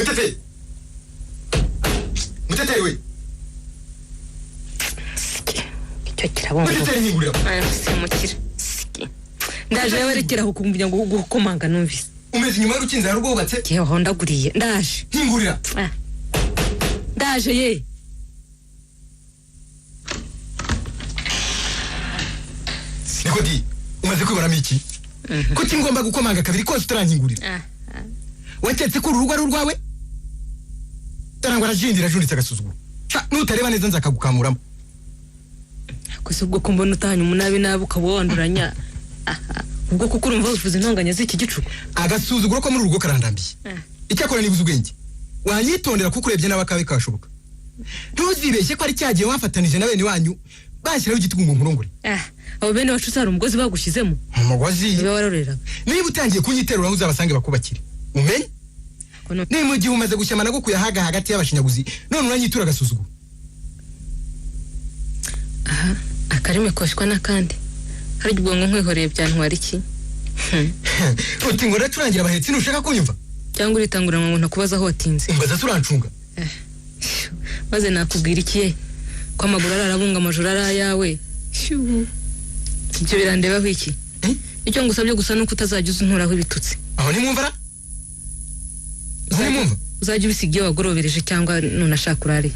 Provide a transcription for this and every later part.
Muteteri. Muteteri we. Icyo kirabongo. Muteteri nkingurira. Simukira. Ndaje werekera kukumbya ngo gukomanga numvise. Umeze nyuma y'urukinza yarubwubatse. Yeho ndaguriye. Ndaje. Nkingurira. Ndaje ye. Nikodi, umaze kwibaramo iki? Kuki ngomba gukomanga kabiri kose utarankingurira? Waketse ko urugo ari urwawe? Tarangwa rajindira junditse agasuzuguro. Nutareba neza nzakagukamuramo. Kose ubwo kumbona utahanya umunabi nabi ukabonduranya. Ubwo kuko urumva wifuza intonganya z'iki gicuko. Agasuzuguro ko muri urugo karandambiye. Icyakora nibuze ubwenge. Wanyitondera kuko urebye n'abakawe kashoboka. Ntuzibeshye ko ari cyagiye wafatanije na bene wanyu bashyiraho igitugu ngo nkurongore. Abo bene wacu sara umugozi bagushyizemo. Umugozi. Niba warorera. Niba utangiye kunyiterura uzabasange bakubakire. Umenye? Ni mu gihe umaze gushyamana go kuyahaga hagati y'abashinyaguzi. None uranyitura agasuzuguro. Akarime koshwa nakandi. Hari ubwongo nkwihoreye byantwara iki? Uti ngo raturangira abahetsi nushaka kunyumva? Cyangwa uritangura ngo nakubaza aho watinze. Imbaza turancunga. Maze nakubwira iki ko amaguru ararabunga amajuru arayawe. Ibyo birandeba biki? Icyo ngusabye gusa nuko utazajya uzuntoraho ibitutsi. Aho ni mwumvara? Uzamumva? Uzajya ubisigiye wagorobereje cyangwa nunashaka urare.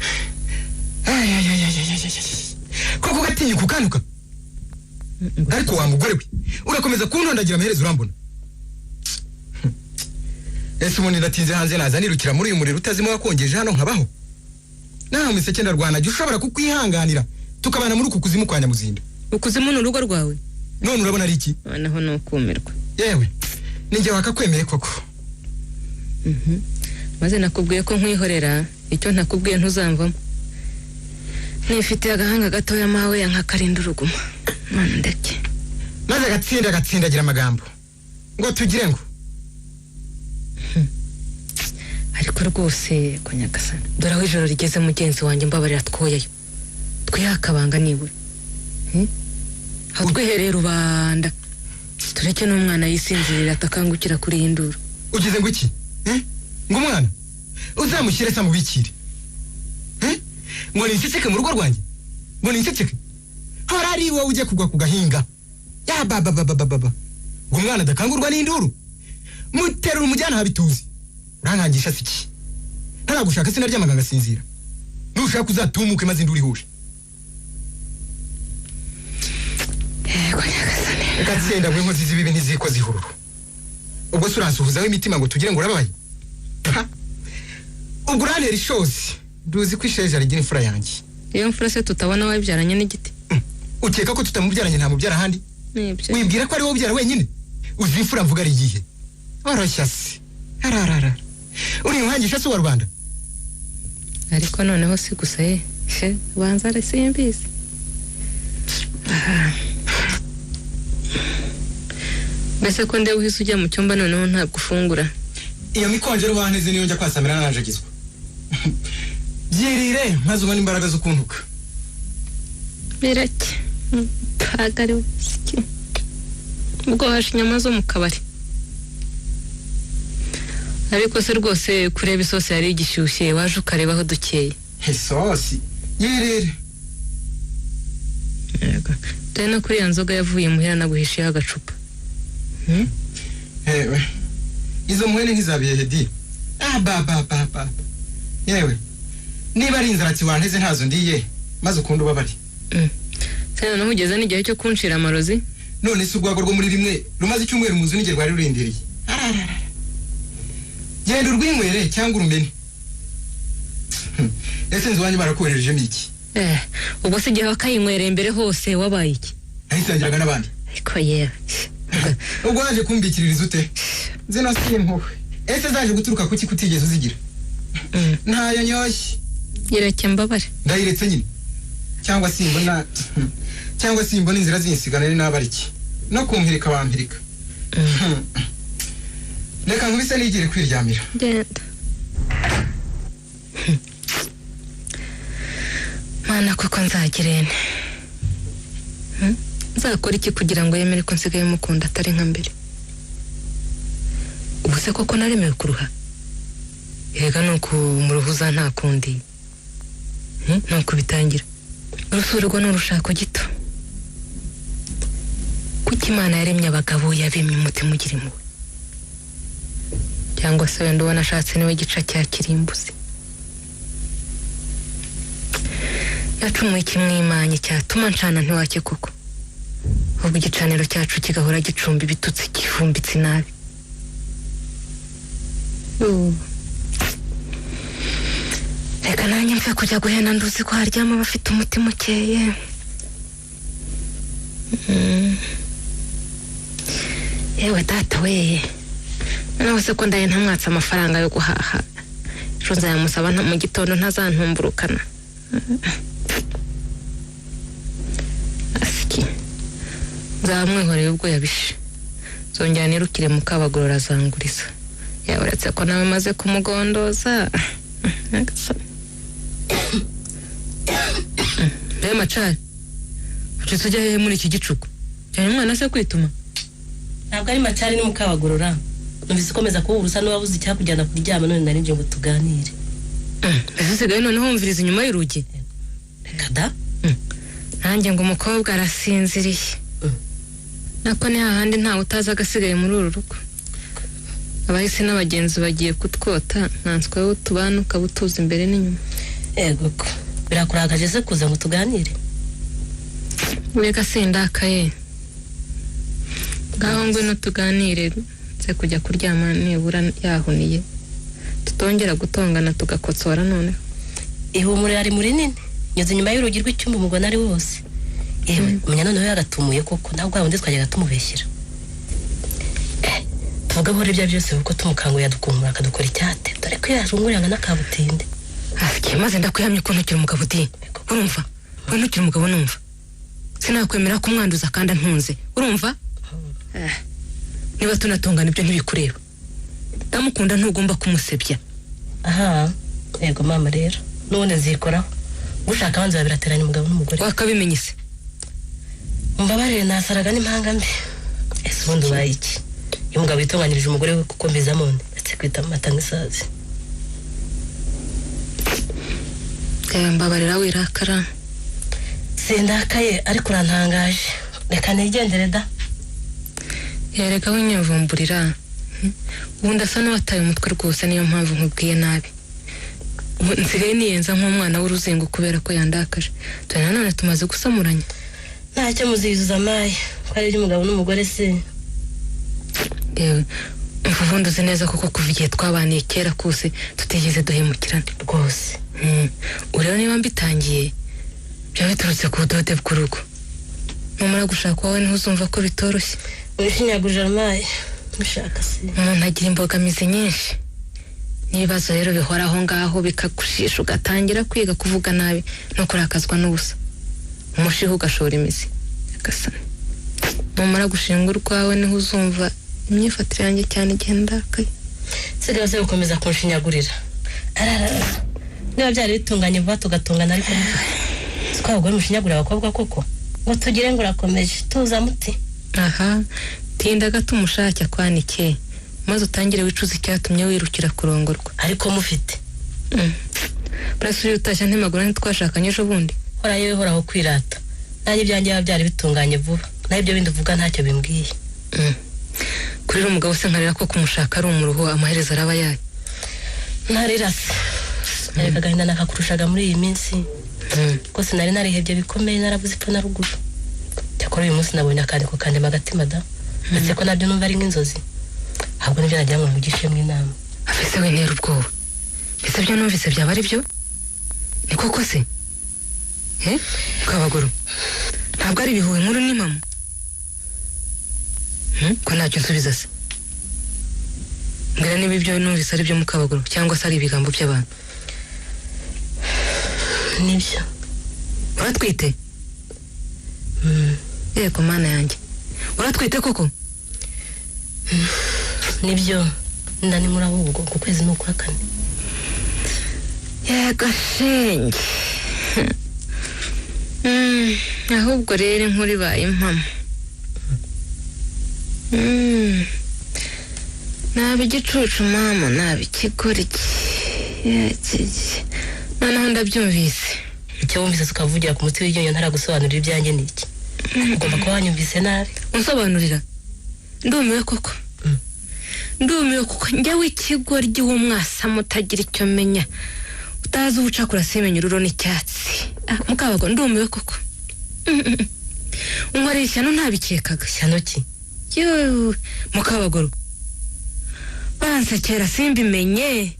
Koko gatinye kukanuka. Ariko wa mugore we urakomeza kuntondagera amaherezo urambona. Ese umuntu ndatinze hanze nazanirukira muri uyu muriro utazimo wakongeje hano nkabaho. Naho miseke ndarwana jye ushobora kukwihanganira tukabana muri uku kuzimu kwa Nyamuzinda. Ukuzimu n'urugo rwawe? None urabona ari iki? Naho nukumirwa. Yewe ninjye wakakwemeye koko. Maze nakubwiye ko nkwihorera icyo ntakubwiye ntuzamvamo. Nifite agahanga gatoya mawe yankakarinda uruguma. None ndeke. Maze gatsindagira amagambo. Ngo tugire ngo. Ariko rwose ko Nyagasani. Dore aho ijoro rigeze mugenzi wanjye mbabarira twoyayo. Twihakabanga nibura. Hatwihereye rubanda. Tureke n'umwana yisinzirira atakangukira kuri induru. Ugize ngo iki? Ngo umwana uzamushyire sa mubikire. Ngo ninsicike mu rugo rwanjye. Ngo ninsicike. Harari wowe uje kugwa kugahinga. Ya baba. Ngo umwana dakangurwa n'induru. Muterura umujyana habituzi. Urankangisha siki. Ntaragushaka sina ry'amaganga sinzira. Nushaka uzatumuke maze induru ihuje. Ko Nyagasani. Gatsinda mwe nkozi zibibi ntiziko zihururu. Ubwo suransuhuzaho imitima ngo tugire ngo urabaye. Ubwo urantera ishozi. Duzi ko isheje rigira imfura yanjye. Iyo mfura se tutabona wabyaranye n'igiti. Ukeka ko tutamubyaranye nta mubyara handi? Nibyo. Wibwira ko ari wowe ubyara wenyine? Uzi imfura mvuga ari igihe. Oroshya se. Ararara. Uri nkangisha se wa Rwanda. Ariko noneho si gusa banza ari simbizi. Mbese ko ndewe uhise ujya mu cyumba noneho ntabwo ufungura. Iyo mikonje rubaneze niyo njya kwasamira nanjagizwa. Byirire maze ubona imbaraga zo kuntuka. Birake. Pagari usiki. Ubwo hashe inyama zo mu kabari. Ariko se rwose kureba isosi yari igishyushye waje ukarebaho dukeye. Isosi? Yirire. Yego. Dore no kuri ya nzoga yavuye muhira naguhishiyeho agacupa. Ewe. Izo mwene ntizabiye hedi. Baba. Yewe. Niba ari inzara kiwanteze ntazo ndiye maze ukunda ubabari. Sana no hugeze n'igihe cyo kunshira amarozi. None se urwago rwo muri rimwe rumaze icyumweru mu nzu nige rwari rurindiriye. Genda urwinywere cyangwa urumene. Ese nzi wanyu barakohereje iki? Ubwo se gihe wakayinywereye mbere hose wabaye iki? Ahisangiraga n'abandi. Ariko yewe. Ubwo waje kumbikiririza ute? Zino simpuwe. Ese zaje guturuka kuki kutigeze uzigira? Ntayo nyoshye. Yireke mbabare. Ndayiretse nyine. Cyangwa simbona inzira zinsigana ari nabariki. No kumpirika bampirika. Reka nkubise nigire kwiryamira. Genda. Mana koko nzagirene. Nzakora iki kugira ngo yemere ko nsigaye mukunda atari nka mbere? Ubuse koko naremewe kuruha? Ega nuko muruhuza nta kundi. Nuko bitangira. Urusurwa n'urushako gito. Kuki Imana yaremye abagabo yabemye umutima ugira impuhwe. Cyangwa se wenda ubona ashatse niwe gica cya kirimbuzi. Nacumuye kimwimanye cyatuma ncana ntiwake koko. Ubwo igicaniro cyacu kigahora gicumba ibitutsi kifumbitse nabi. Reka nanjye mfe kujya guhena nduzi ko haryama bafite umutima ukeye. Yewe data we, nawe se ko ndaye ntamwatsa amafaranga yo guhaha. Ejo nzayamusaba mu gitondo ntazantumburukana. Asiki nzamwihoreye ubwo yabishe. Zongera nirukire mu Kabagorora azanguriza. Yaburetse ko nawe maze kumugondoza. Mbe Macari, ucitse ujya hehe muri iki gicuku? Cyane umwana se kwituma? Ntabwo ari Macari ni mu Kabagorora. Numvise ukomeza kuba urusa n'uwabuze icyakujyana kuryama none nari nje ngo tuganire. Ese sigaye none humviriza inyuma y'urugi? Reka da. Nanjye ngo umukobwa arasinziriye. Nako ni hahandi ntawe utaza agasigaye muri uru rugo. Abahise n'abagenzi bagiye kutwota, nkanswe wowe tubana ukabutuza imbere n'inyuma. Ego ko birakuragaje se kuza ngo tuganire. Reka sindakaye. Ngaho ngwino tuganire se kujya kuryama nibura yahuniye. Tutongera gutongana tugakotsora none. Ihumure ari muri nini. Nyoze nyuma y'urugi rw'icyumba umugwana ari wose. Ewe umenya noneho yagatumuye koko ntabwo wundi twajyaga tumubeshyira. Tuvuga hore bya byose uko tumukango yadukumura akadukora icyate. Dore ko yarunguranga nakabutinde. Afike maze ndakuhamye ko ntukiri umugabo di. Urumva? We ntukiri umugabo numva. Sinakwemera kumwanduza kandi ntunze. Urumva? Niba tunatongana ibyo ntibikureba. Ndamukunda ntugomba kumusebya. Aha, yego mama rero. None nzikoraho. Gushaka abanza babirateranya umugabo n'umugore. Wakabimenye se? Mbabarire nasaraga n'impanga mbi. Ese ubundi ubaye iki? Iyo umugabo yitonganyirije umugore we kuko mbiza monde ndetse kwita amata nk'isazi. Mbabarira wirakara. Sindakaye ariko urantangaje. Reka nigendere da. Yereka winyavumburira. Ubundi asa n'uwataye umutwe rwose niyo mpamvu nkubwiye nabi. Nsigaye niyenza nk'umwana w'uruzingo kubera ko yandakaje. Tuna nanone tumaze gusamuranya. Ntacyo muzizuza amaye. Ko ari umugabo n'umugore se. Yewe mvuvundo uzi neza kuko kuva igihe twabaniye kera kose tutigeze duhemukirana rwose. Ureba niba mbitangiye byaba biturutse ku budode bw'urugo. Numara gushaka wawe niho uzumva ko bitoroshye. Wishinyaguje amaye. Mushaka se. Umuntu agira imbogamizi nyinshi. Nibazo rero bihoraho ngaho bikagushisha ugatangira kwiga kuvuga nabi no kurakazwa n'ubusa. Umushiho ugashora imizi. Agasana. Numara gushinga urwawe niho uzumva imyifatire yanjye cyane igendakaye. Sigaye se gukomeza kunshinyagurira. Niba byari bitunganye vuba tugatungana ariko twabwo mushinyagurira abakobwa koko. Ngo tugire ngo urakomeje tuza muti. Aha, tinda gato umushake akwanike. Maze utangire wicuza icyatumye wirukira kurongorwa. Ariko mufite. Prasuri utashya ntimagura ntitwashakanye ejo bundi. Hora yewe horaho kwirata. Nanjye byanjye byari bitunganye vuba. Naho ibyo bindi uvuga ntacyo bimbwiye. Kuri umugabo se nkarira ko kumushaka ari umuruho amaherezo araba yaye. Ntarira se. Areka gahinda nakakurushaga muri iyi minsi. Ko sinari narihebye bikomeye narabuze ipfa na ruguru. Cyakora uyu munsi nabonye akandi ko kandi magatima da. Ndetse ko nabyo numva ari nk'inzozi. Ahubwo nibyo nagira ngo mvugishe mu inama. Afise we ntera ubwoba. Ese byo numvise byaba ari byo? Ni koko se? Kabagoro. Ntabwo ari bihuwe nkuru ni mama. Ko ntacyo nsubiza se. Mbwira niba ibyo numvise ari byo mu Kabagoro cyangwa se ari ibigambo by'abantu. Nibyo. Uratwite? Yego mana yanjye. Uratwite koko? Nibyo. Ndani muri ahubwo ku kwezi no kwa kane. Yego shenge. Ahubwo rero inkuru ibaye impamo. Nabi igicucu mama nabi ikigoryi. noneho ndabyumvise. icyo wumvise ukavugira ku muti w'iryinyo ntaragusobanurira ibyanjye niki ugomba kuba wanyumvise nabi. Unsobanurira. Ndumiwe koko. Ndumiwe kuko njyewe ikigoryi w'umwasa mutagira icyo menya. Utazi ubucakura semenya ururo n'icyatsi. Mukabago ndumiwe koko. Unkorera ishyano ntabikekaga. Ishyano ki? Yoo, Mukabagoro. Bansekera simbimenye.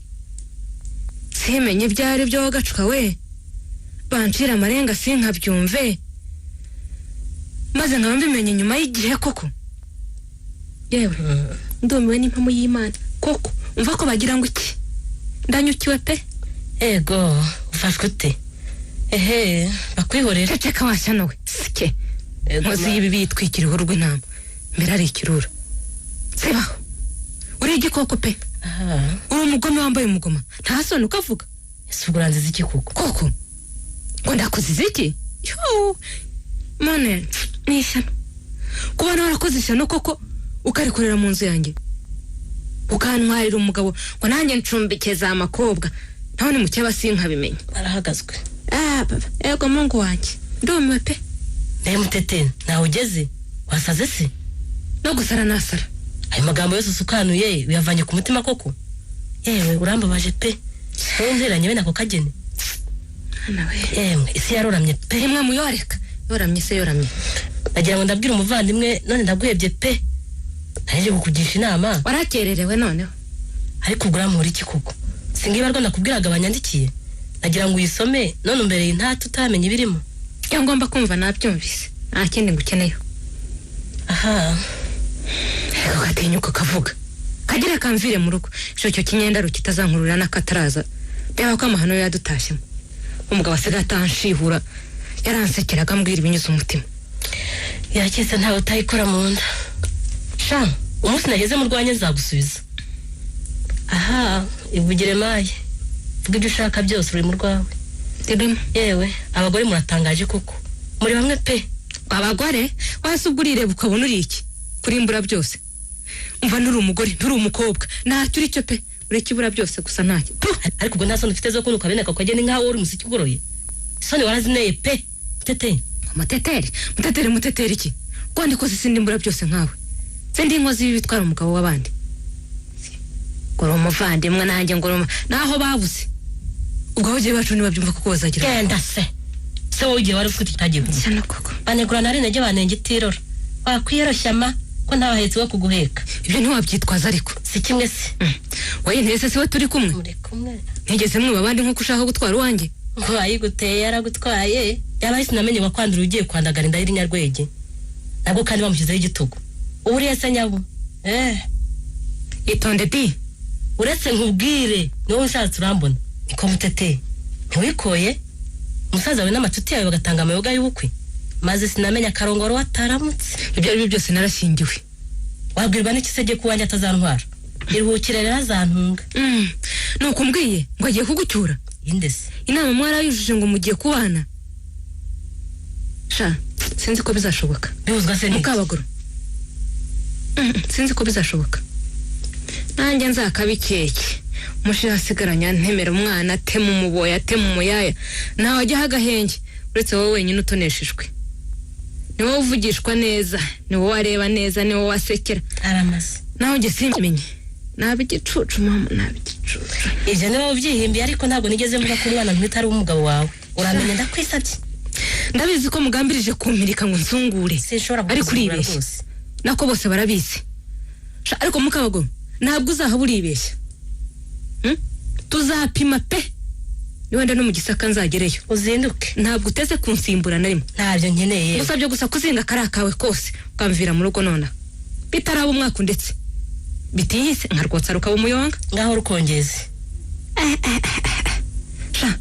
Simenye byari byo wagacuka we. Bancira amarenga sinkabyumve. Maze nkaba mbimenye nyuma y'igihe koko. Yewe, ndumiwe n'impamo y'Imana. Koko, umva ko bagira ngo iki? Ndanyukiwe pe. Ego, ufashwe ute? Ehe, bakwihorera. Ceceka washyano we. Sike. Nkozi y'ibi bitwikiriho rw'intama. Mbere ari ikirura. Sibaho. Uri igikoko pe. Uri umugome wambaye umugoma. Nta soni ukavuga. Ese uburanziza iki kuko? Koko. Ngo ndakuziza iki? Yoo. Mane, ni ishyano. Kuba warakoze ishyano koko ukarikorera mu nzu yanjye. Ukantwarira umugabo ngo nanjye ncumbikiye za makobwa. Naho ni mukeba sinkabimenya. Arahagazwe. Baba, ego Mungu wanjye. Ndumiwe pe. Mutete, nawe ugeze? Wasaze se? No gusara nasara. Ayo magambo yose usukanuye uyavanye ku mutima koko? Yewe urambabaje pe. Wowe nziranye bene ako kagene. Nawe. Yemwe isi yaroramye pe. Imwe muyoreka. Yoramye se yoramye. Nagira ngo ndabwira umuvandimwe none ndaguhebye pe. Naje kukugisha inama. Warakererewe noneho. Ariko uguramura iki koko? Singibarwa nakubwiraga abanyandikiye. Nagira ngo uyisome none umbereye ntatu utamenye ibirimo. Iyo ngomba kumva nabyumvise. Nta kindi ngukeneyeho. Aha. Ego gatinyuka kavuga. Kagira kamvire mu rugo. Cyo kinyenda rukitazankurura nakataraza. Beba ko amahano yadutashyemo. Umugabo asigaye atanshihura. Yaransekeraga mbwira ibinyuze umutima. Yakise ntawe utayikora mu nda. Sha, umunsi nageze mu rwanye nzagusubiza. Aha, ivugire maye. Vuga ibyo ushaka byose uri mu rwawe. Dirimo. Yewe, abagore muratangaje koko. Muri bamwe pe. Abagore wasubwurire bukabona uri iki? Kurimbura byose. Umva nuri umugore, nuri umukobwa. Ntacyo uri cyo pe. Urekibura byose gusa ntacyo. Ariko ubwo nta soni ufite zo kunuka bene kakagene nkaho uri musiki ugoroye. Soni warazineye pe. Tete. Muteteri iki? Kwandi ko sindimbura byose nkawe. Sendi inkozi y'ibitwara umugabo w'abandi. Goro umuvandimwe nanjye ngoro naho babuze. Ubwo bagiye bacu nibabyumva kuko bazagira. Genda se. Se wowe ugiye wari ufite itagiye kuvuga. Cyane koko. Banegura nari nege banenge itirora. Wakwiyeroshyama ko ntabahetse wo kuguheka. Ibyo ntiwabyitwaza ariko. Si kimwe se. Waye ntese siwe turi kumwe. Muri kumwe. Ntigeze mwe babandi nkuko ushaka gutwara uwanjye. Ngo ayiguteye yaragutwaye. Yabaye sinamenye wakwandura ugiye kwandagara indahiri Nyarwege. Nabwo kandi bamushyizeho igitugu. Uri yese nyabo. Itonde di. Uretse nkubwire niwe ushatse urambona. Niko Mutete. Ntiwikoye. Umusaza we n'amacuti yawe bagatanga amayoga y'ubukwe. Maze sinamenya karongoro wataramutse. Ibyo ari byo byose narashingiwe. Wabwirwa n'iki se giye kuwanjye atazantwara. Iruhukire rero azantunga. Nuko mbwiye ngo agiye kugucyura. Indese. Inama mwarayujuje ngo mugiye kubana. Sha, sinzi ko bizashoboka. Bihuzwa se n'iki? Mukabagoro. Sinzi ko bizashoboka. Nanjye nzakabikeke. Mushi hasigaranya ntemera umwana atema umuboya atema umuyaya. Nawe ajya hagahenge uretse wowe wenyine utoneshejwe. Ni wowe uvugishwa neza, ni wowe wareba neza, ni wowe wasekera. Aramaze. Naho nge simbimenye. Nabigicucu mama nabigicucu. Ije niba ubyihimbi ariko ntabwo nigeze mvuga ko umwana ntitari umugabo wawe. Uramenye ndakwisabye. Ndabizi ko mugambirije kumpirika ngo nsungure. Ari kuribeshya. Nako bose barabizi. Ariko Mukabagoro ntabwo uzahabura ibeshya. Tuzapima pe. Niwenda no mu Gisaka nzagereyo. Uzinduke. Ntabwo uteze kunsimbura narimo. Ntabyo nkeneye. Musabye gusa kuzinga karakawe kose ukamvira mu rugo nona. Bitaraba umwaka ndetse. Bitihise nkarwotsa rukaba umuyonga. Ngaho rukongeze. Sha.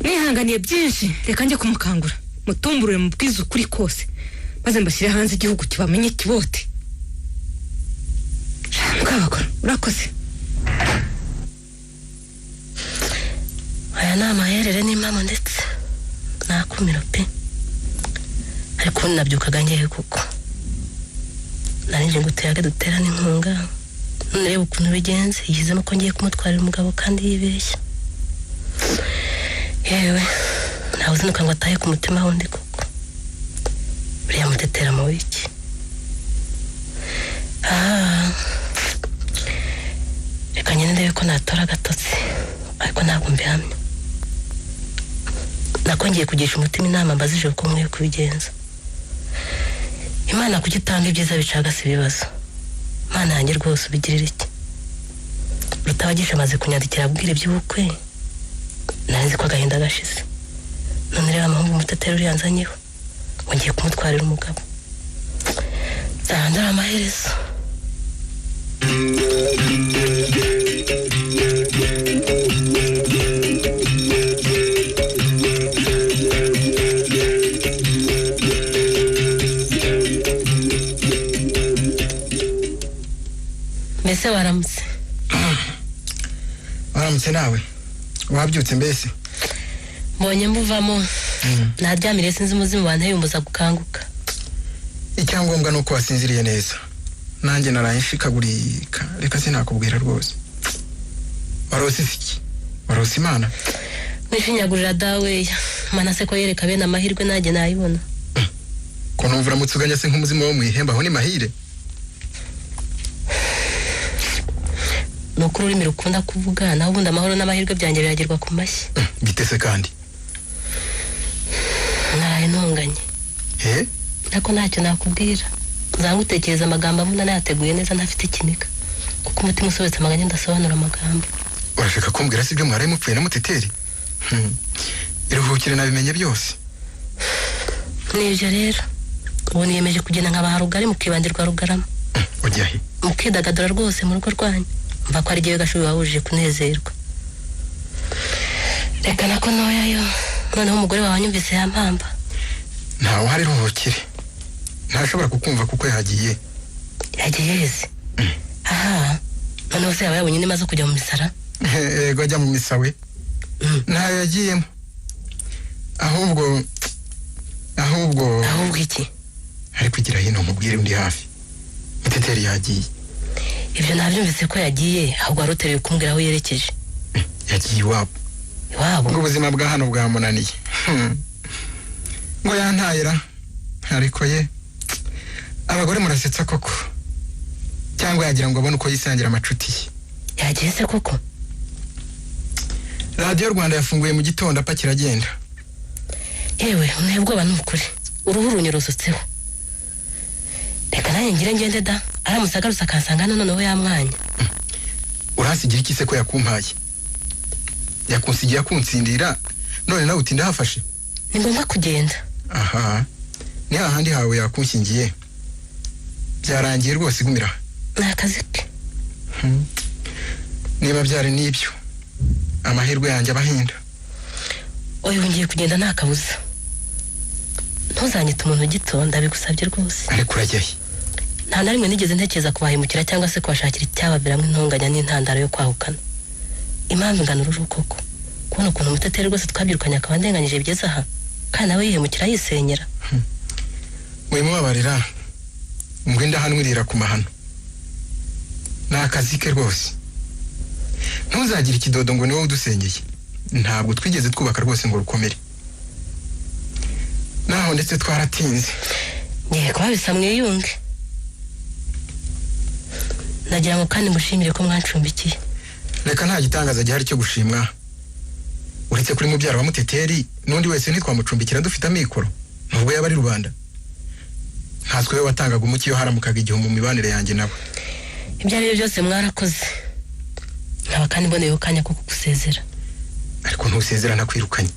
Nihanganiye byinshi reka njye kumukangura. Mutumburure mu bwiza ukuri kose. Maze mbashyire hanze igihugu kibamenye kibote. Mukabagoro urakoze. Aya nama yerere n'impamo ndetse nakumiro pe. Ariko nabyukaga ngiye kuko. Nanije nguteyage duterana inkunga. reba ukuntu bigenze yizemo ko ngiye kumutwarira umugabo kandi yibeshya yewe nawe uzinuka ngo atahe ku mutima wundi koko buriya mutetera mu wiki reka nyine ndebe ko natora agatotsi ariko ntabwo mbihamya nakongeye kugisha umutima inama mbazije uko mwiye kubigenza Imana kuki utanga ibyiza bicagase ibibazo Mana yanjye rwose ubigirira iki Rutabagisha amaze kunyandikira abwira iby'ubukwe nari ko agahinda gashize none rero amahungu umutetero uri yanzanyeho ngo ngiye kumutwarira umugabo zandara amaherezo mbese waramutse nawe wabyutse mbese mbonye mbuvamo naryamire sinzi umuzimu wanteye umbuza gukanguka icyangombwa nuko wasinziriye neza nanjye naraye nshikagurika reka sinakubwira rwose warose iki warose Imana nishinyagurira dawe mana se ko yereka bene amahirwe nanjye nayibona ko numvura mutsuganya se nk'umuzimu wo mwihemba aho ni mahire nukuri ururimi rukunda kuvuga naho ubundi amahoro n'amahirwe byanjye biragerwa ku mashyi bitese kandi naraye ntunganye nako ntacyo nakubwira nzagutekereza amagambo amuna nayateguye neza ntafite ikiniga kuko umutima usobetse amaganya ndasobanura amagambo urashaka kumbwira si ibyo mwaraye mupfuye na muteteri iruhukire nabimenye byose nibyo rero ubu niyemeje kugenda nkabaha rugari mukibandirwa rugarama ujya he mukidagadura rwose mu rugo rwanyu mva ko ari igihe gashubi wahuje kunezerwa reka nako ntoyayo noneho umugore wawe anyumvise yampamba ntawe uhari ruhukire ntashobora kukumva kuko yagiye heze noneho se yaba yabonye inema zo kujya mu misara yego ajya mu misa we ntayo yagiyemo ahubwo iki ari kugira hino mubwire undi hafi muteteri yagiye ibyo nabyumvise ko yagiye ahubwo warutereye kumbwira aho yerekeje yagiye iwabo ngo ubuzima bwa hano bwamunaniye ngo yantayira ariko ye abagore murasetsa koko cyangwa yagira ngo abone uko yisangira amacuti ye yagiye se koko Radio Rwanda yafunguye mu gitondo apakira agenda yewe unebwoba n'ukuri uruhu runyurozotseho reka nanjye ngende da aramusagarusa akansanga noneho yamwanya urasigira iki se ko yakumpaye yakunsigiye akunsindira none nawe utinda hafashe ni ngombwa kugenda ni hahandi hawe yakunshingiye byarangiye rwose igumira ni akazi ke niba byari n'ibyo amahirwe yanjye abahinda oya ngiye kugenda nta kabuza ntuzanyite umuntu ugitonda bigusabye rwose ariko urajyahe nta na rimwe nigeze ntekereza kubahemukira cyangwa se kubashakira icyabaviramo intonganya n'intandaro yo kwahukana impamvu ingana uruhu koko kubona ukuntu umuteteri rwose twabyirukanye akaba ndenganyije bigeze aha kandi nawe yihemukira yisenyera wimubabarira ngo indahanwirira ku mahano ni akazi ke rwose ntuzagire ikidodo ngo ni wowe udusengeye ntabwo twigeze twubaka rwose ngo rukomere naho ndetse twaratinze ngiye kuba bisa mwiyunge nagira ngo kandi mushimire ko mwancumbikiye reka nta gitangaza gihari cyo gushimwa uretse kuri mubyara wa muteteri n'undi wese ntitwamucumbikira dufite amikoro nubwo yaba ari rubanda ntatswe we watangaga umuki yo haramukaga igihe mu mibanire yanjye nabo ibyo ari byo byose mwarakoze nkaba kandi mboneyeho kanya ko kugusezera ariko ntusezera nakwirukanye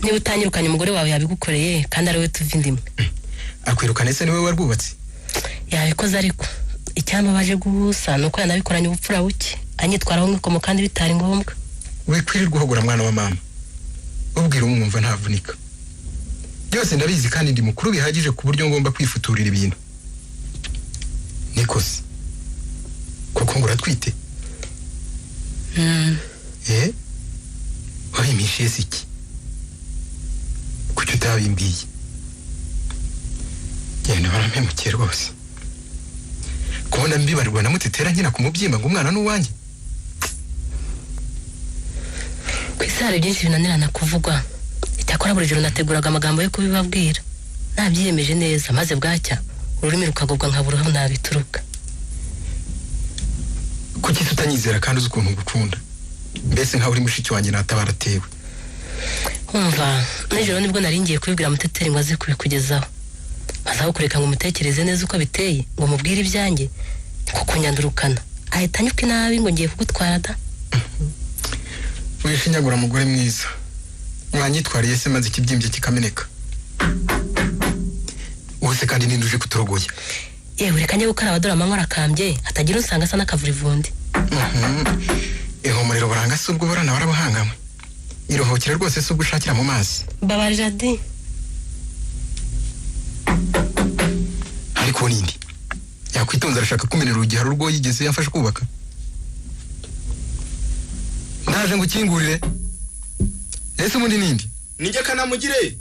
niba utanyirukanye umugore wawe yabigukoreye kandi ari we tuva indimwe akwirukane se niwe warwubatse yabikoze ariko icyambabaje gusa ni uko yanabikoranye ubupfura buke anyitwaraho nk'ikomo kandi bitari ngombwa we kwirirwa uhogora mwana wa mama ubwira umwumva ntavunika byose ndabizi kandi ndi mukuru bihagije ku buryo ngomba kwifuturira ibintu nikose kuko ngo uratwite wabimishiye se iki kuki utabimbwiye genda barampemukiye rwose kubona mbibarirwa na Mutetera nkina ku mubyimba ngo umwana n'uwanjye. Kwisare byinshi binanirana kuvugwa. Icyakora buri joro nateguraga amagambo yo kubibabwira. Nabyiyemeje neza maze bwacya ururimi rukagobwa nkaburaho nabituruka. Kuki tutanyizera kandi uzi ukuntu ngukunda? Mbese nka uri mushiki wanjye natabaratewe. Umva, nijoro nibwo naringiye kubibwira Muteteri ngo aze kubikugezaho. Mazaho kureka ngo mutekereze neza uko biteye ngo mubwire ibyanjye kuko nyandurukana. Ahita anyuka nabi ngo ngiye kugutwara da. Wishinyagura mugore mwiza. Mwanyitwariye se maze ikibyimbye kikameneka. Wose kandi ninduje kuturogoya. Yewe reka njye gukara abadora amanywa arakambye atagira usanga asa n'akavurivundi. Ihumuriro baranga se ubwo barana barabuhangamwe. Irohokera rwose se ubwo ushakira mu mazi. Babarira di. Ariko nindi yakwitonza arashaka kumenera urugero rwo yigeze yafashe kubaka. Ndaje ngo ukingurire. Ese umundi nindi? Ninjye Kanamugire.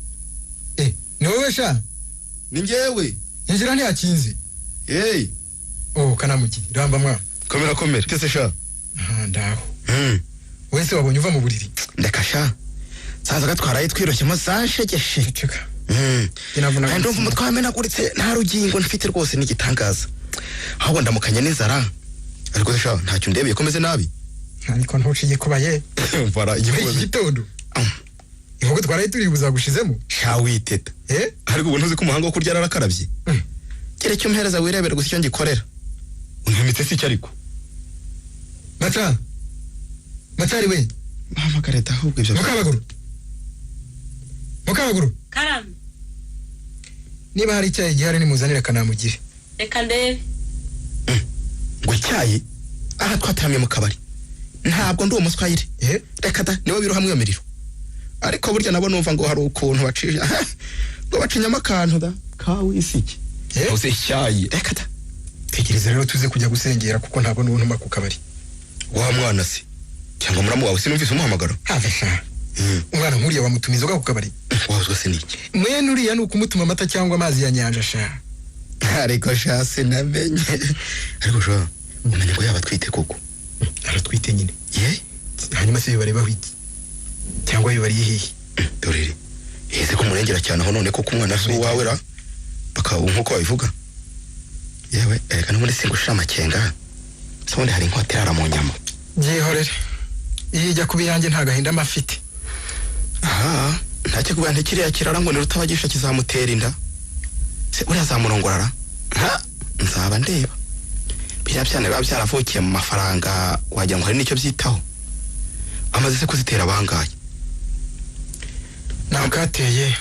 Ni wowe sha? Ni njyewe. Injira ntiyakinze. Oh Kanamugire, ramba mwa. Komera. Tese sha. Ndaho. Wese wabonye uva mu buriri. Ndeka sha. Saza gatwaraye twiroshye masashegeshe. Ceka. Kinavuna. Kandi umva twamenaguritse nta rugingo nfite rwose n'igitangaza. Ahubwo ndamukanye n'inzara. Ariko sha ntacyo ndebeye komeze nabi. Ariko ntuciye kubaye. Mvara igitondo. Ivuga twaraye turi buzagushizemo. Sha witeta. Ariko ubu ntuzi ko umuhanga wo kurya arakarabye. Kire cyo mpereza wirebera gusa icyo ngikorera. Untemitse si cyariko. Matari we. Mama kareta ahubwo ibyo. Mukabaguru. Karame. Niba hari icyayi gihari nimuzanire Kanamugire. Reka ndebe. Ngo icyayi? Aha twataramye mu kabari. Ntabwo ndi umuswayire. Reka da niwe biro hamwe miriro. Ariko burya nabo numva ngo hari ukuntu bacije. Ngo bacinyama kantu da. Kawisiki. Ose icyayi. Reka da. Tekereza rero tuze kujya gusengera kuko ntabwo n'ubuntu ku kabari. Wa mwana se. Cyangwa muramu wawe sinumvise umuhamagaro. Havesha. Umwana nkuriya wamutumiza ku kabari. Wazwe se niki? Mwene uriya ni ukumutuma amata cyangwa amazi ya nyanja sha. Ariko sha sinamenye. Ariko sha umenye ngo yaba twite koko. Aratwite nyine. Hanyuma se bibareba wiki. Cyangwa bibariye hehe? Dorere. Ese ko murengera cyane aho none ko kumwana se wawe ra. Baka nkuko babivuga. Yewe reka n'ubundi singushira amakenga. Sonde hari inkotera mu nyama. Gihorere. Ijya kubiyange nta gahinda mafite. Aha, ntacyo kubanda kiriya kirara ngo nirutabagisha kizamutera inda. Se uri azamurongorara? Nzaba ndeba. Biriya byane biba byaravukiye mu mafaranga wagira ngo hari nicyo byitaho. Amaze se kuzitera bangaye. Nakateye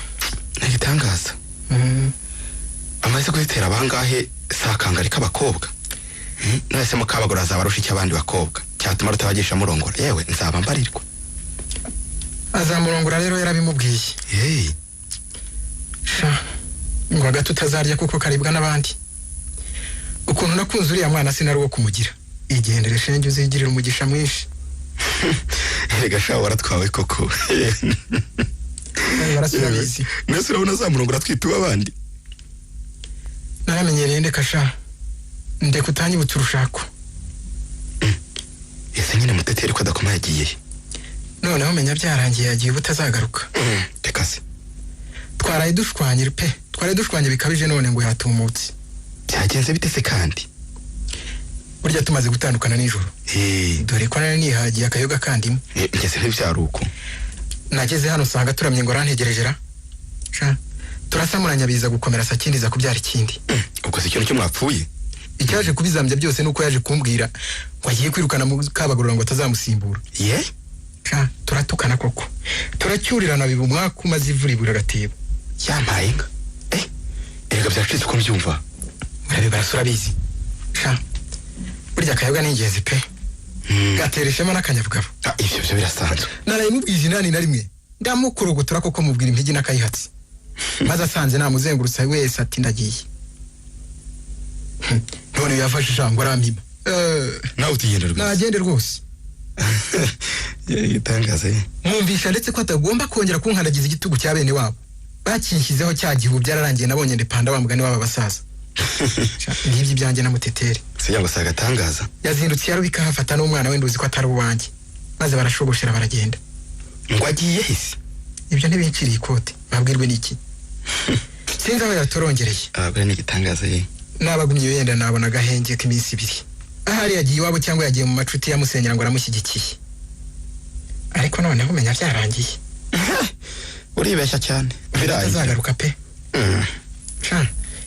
nagitangaza. Amaze kuzitera bangahe sakangari k'abakobwa. Nese mukabagura azabarusha icyabandi bakobwa. Cyatuma rutabagisha murongora. Yewe nzaba mbarirwa. Azamurongora rero yarabimubwiye. Sha ngo gato utazarya kuko karibwa n'abandi. Ukuntu nakunze uriya mwana sinari wo kumugira. Igendere shenge uzigirira umugisha mwinshi. Erega sha waratwawe koko. Barasubirizi. Nese urabona azamurongora twituba abandi. Naramenyereye ndeka sha. Ndeka utanyibutse urushako. Ese nyine Muteteri ko adakoma yagiye. Noneho menya byarangiye yagiye butazagaruka. Tekase. Twaraye dushwanye pe. Twaraye dushwanye bikabije none ngo yatumutse. Byagenze bite se kandi? Burya tumaze gutandukana nijoro. Dore ko nari nihagiye akayoga kandimo. Ngeze ntibyaruko. Nageze hano usanga turamye ngo rantegerejera. Sha turasamuranya biza gukomera sakindiza kubyara ikindi. Ubwo se cyo mwapfuye? Icyaje kubizambya byose nuko yaje kumbwira ngo agiye kwirukana mu kabagurura ngo atazamusimbura. Sha turatukana koko. Turacyurirana bibu mwaka umaze ivura ibura gatebo. Yampaye inka. Erega byacitse ko mbyumva. Murabe barasura bizi. Sha burya akayoga ni ingenzi pe. Gatera ishema n'akanyabugabo. Ibyo byo birasanzwe. Naraye mubwize nani na rimwe. Ndamukurugutura koko mubwira impigi n'akayihatsi. Maze asanze namuzengurutse wese ati ndagiye. None yafashe ijambo arampima. Nawe utigenda rwose. Nagende rwose. Yitangaza ye. Mwumvisha ndetse ko atagomba kongera kunkanagiza igitugu cya bene wabo. Bakinshyizeho cya gihu byararangiye nabonye ndepanda wa mugani w'aba basaza. ngibyo ibyanjye na Muteteri. sijya ngo sagatangaza. Yazindutse yarubika hafata n'umwana we nduzi ko atari uwanjye. Maze barashogoshera baragenda. Ngo agiye hisi. Ibyo ntibinciriye ikote. Babwirwe n'iki? Sinzi aho yatorongereye. Abagore ni igitangaza ye. Nabagumye yenda nabona gahenge k'iminsi 2. Ahari yagiye iwabo cyangwa yagiye mu macuti yamusenyera ngo aramushyigikiye. Ariko noneho umenya byarangiye. Uribeshya cyane. Birazagaruka pe.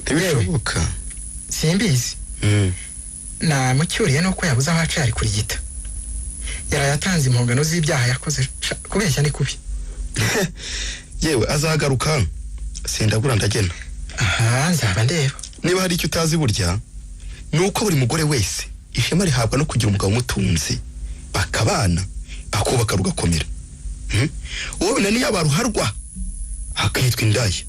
Ntibishoboka. Simbizi. Namucyuriye nuko yabuze aho acari kuri gita. Yarayatanze impongano z'ibyaha yakoze kubeshya ni kubi. Yewe azagaruka. Sindabura ndagena. Aha, nzaba ndeba. Niba hari icyo utazi burya nuko buri mugore wese ishema rihabwa no kugira umugabo umutunzi bakabana bakubaka rugakomera. Uwo binani yabaruharwa akitwa indaya.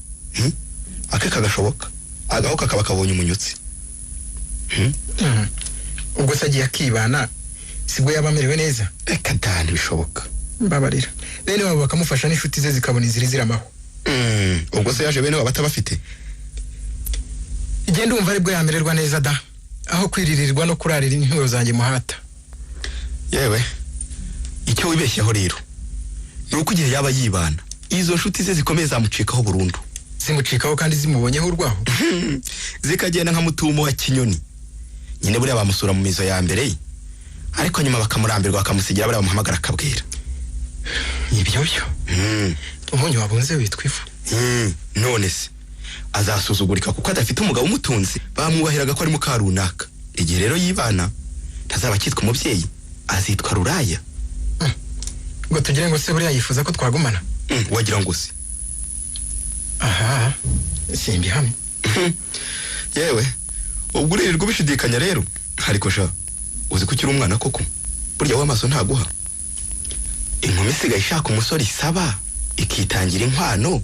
Akeka gashoboka agaho kakaba kabonye umunyutsi. Ubwo sagiye akibana sibwo yabamerewe neza. Reka ndani bishoboka. Mbabarira. Bene wabo bakamufasha n'inshuti ze zikabona iziri ziramaho. Ubwo se yaje bene wabo batabafite. Igenda umva aribwo yamererwa neza da. Aho kwiririrwa no kurarira inturo zanjye muhata. Yewe icyo wibeshyaho rero nuko igihe yaba yibana izo nshuti ze zikomeye zamucikaho burundu. Zimucikaho kandi zimubonyeho urwaho. Zikagenda nka mutumo wa kinyoni. Nyine buriya bamusura mu mizo ya mbere ariko nyuma bakamurambirwa bakamusigira bariya bamuhamagara akabwira. Ibyo byo. Umunyu wabunze witwa ifu. None se azasuzugurika kuko adafite umugabo umutunzi bamwubahiraga ko ari mukarunaka. Igihe rero yibana ntazaba kitwa umubyeyi azitwa ruraya. Ngo tugire ngo se buriya yifuza ko twagumana. Wagira ngo se. Aha, simbi hamwe. Yewe ubwo uririrwa ubishidikanya rero ariko sha uzi ko ukiri umwana koko burya w'amaso ntaguha. Inkumi isigaye ishaka umusore isaba ikitangira inkwano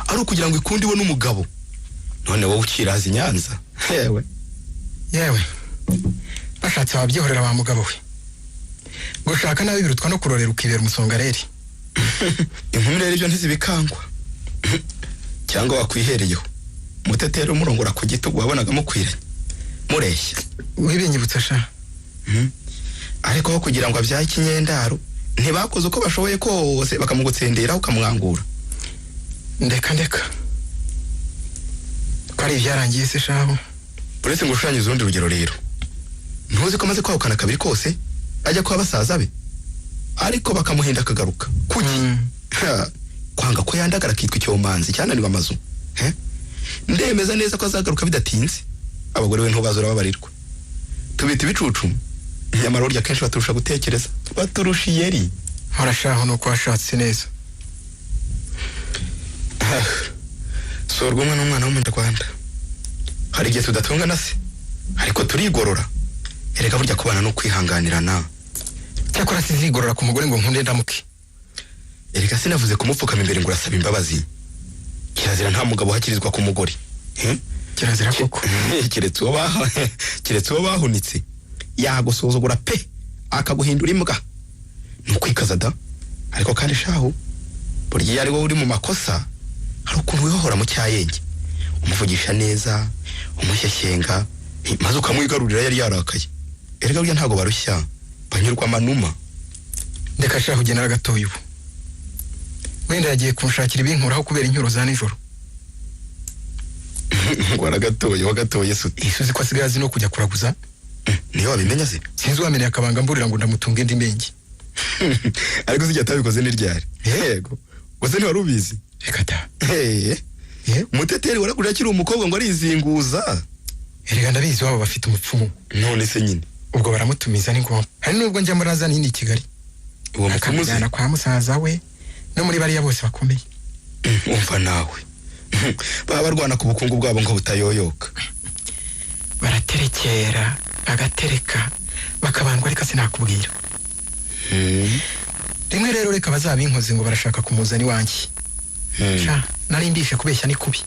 ari ukugira ngo ikundi we n'umugabo. None wowe ukiraza Nyanza. Yewe bashatse wabyihorera wa mugabo we. Gushaka nawe birutwa no kurorera ukibera umusongareri. Inkumi rero ibyo ntizibikangwa. Cyangwa wakwihereyeho Mutetero umurongora ku gitugu wabonaga mukwiranye mureshya. Wibinyibutsa sha. Ariko aho kugira ngo abyaye ikinyendaro ntibakoze uko bashoboye kose bakamugutsendera ukamwangura. Ndeka kwari byarangiye se shaho. Uretse ngo ushanye urundi rugero rero ntuzi ko amaze kwahukana kabiri kose ajya kwa basaza be ariko bakamuhinda akagaruka kuki. Kwanga ko yandagara kitwa icyomanzi cyananiwe amazu. Ndemeza neza ko azagaruka bidatinze. Abagore we ntubazura babarirwa. Tubita ibicucu nyamara urya kenshi baturusha gutekereza baturusha iyeri. Harashaho no kwashatse neza. Sorwa umwana n'umwana w'umunyarwanda. Hari igihe tudatungana se ariko turigorora. Erega burya kubana no kwihanganirana. Cyakora sizigorora ku mugore ngo nkunde ndamuke. Erega sinavuze kumupfukama imbere ngo urasaba imbabazi. Kirazira nta mugabo hakirizwa ku mugore. Kirazira koko. Kiretse uwo bahunitse yagusuzugura pe akaguhindura imbwa. Nukwikaza da. Ariko kandi shaho burya yari wowe uri mu makosa hari ukuntu wihohora mu cyayenge umuvugisha neza umushyeshyenga maze ukamwigarurira yari yarakaye. Erega burya ntago barushya banyurwa amanuma. Ndeka shaho genera gatoyo ubu. Wenda yagiye kunshakira ibinkuraho kubera incyuro za nijoro. Ngwara gatoye suti. Isuzi ko asigaye azi no kujya kuraguza. Niyo wabimenya se? Sinzi wamenye akabanga mburira ngo ndamutunge ndi mbengi. Ariko zijya tabikoze ni ryari. Yego. Gusa ni warubizi. Reka ta. Muteteri warakuri akiri umukobwa ngo arizinguza. Erega ndabizi wabo bafite umupfumu. None se nyine. Ubwo baramutumiza ni ngombwa. Hari nubwo njya muraza nini Kigali. Uwo mupfumu ze kwa musaza we no muri bariya bose bakomeye. Umva nawe. Baba barwana ku bukungu bwabo ngo butayoyoka. Baraterekera agatereka bakabandwa ariko sinakubwira. Rimwe rero reka bazabinkoze ngo barashaka kumuzana iwanjye. Nari ndishe kubeshya ni kubi.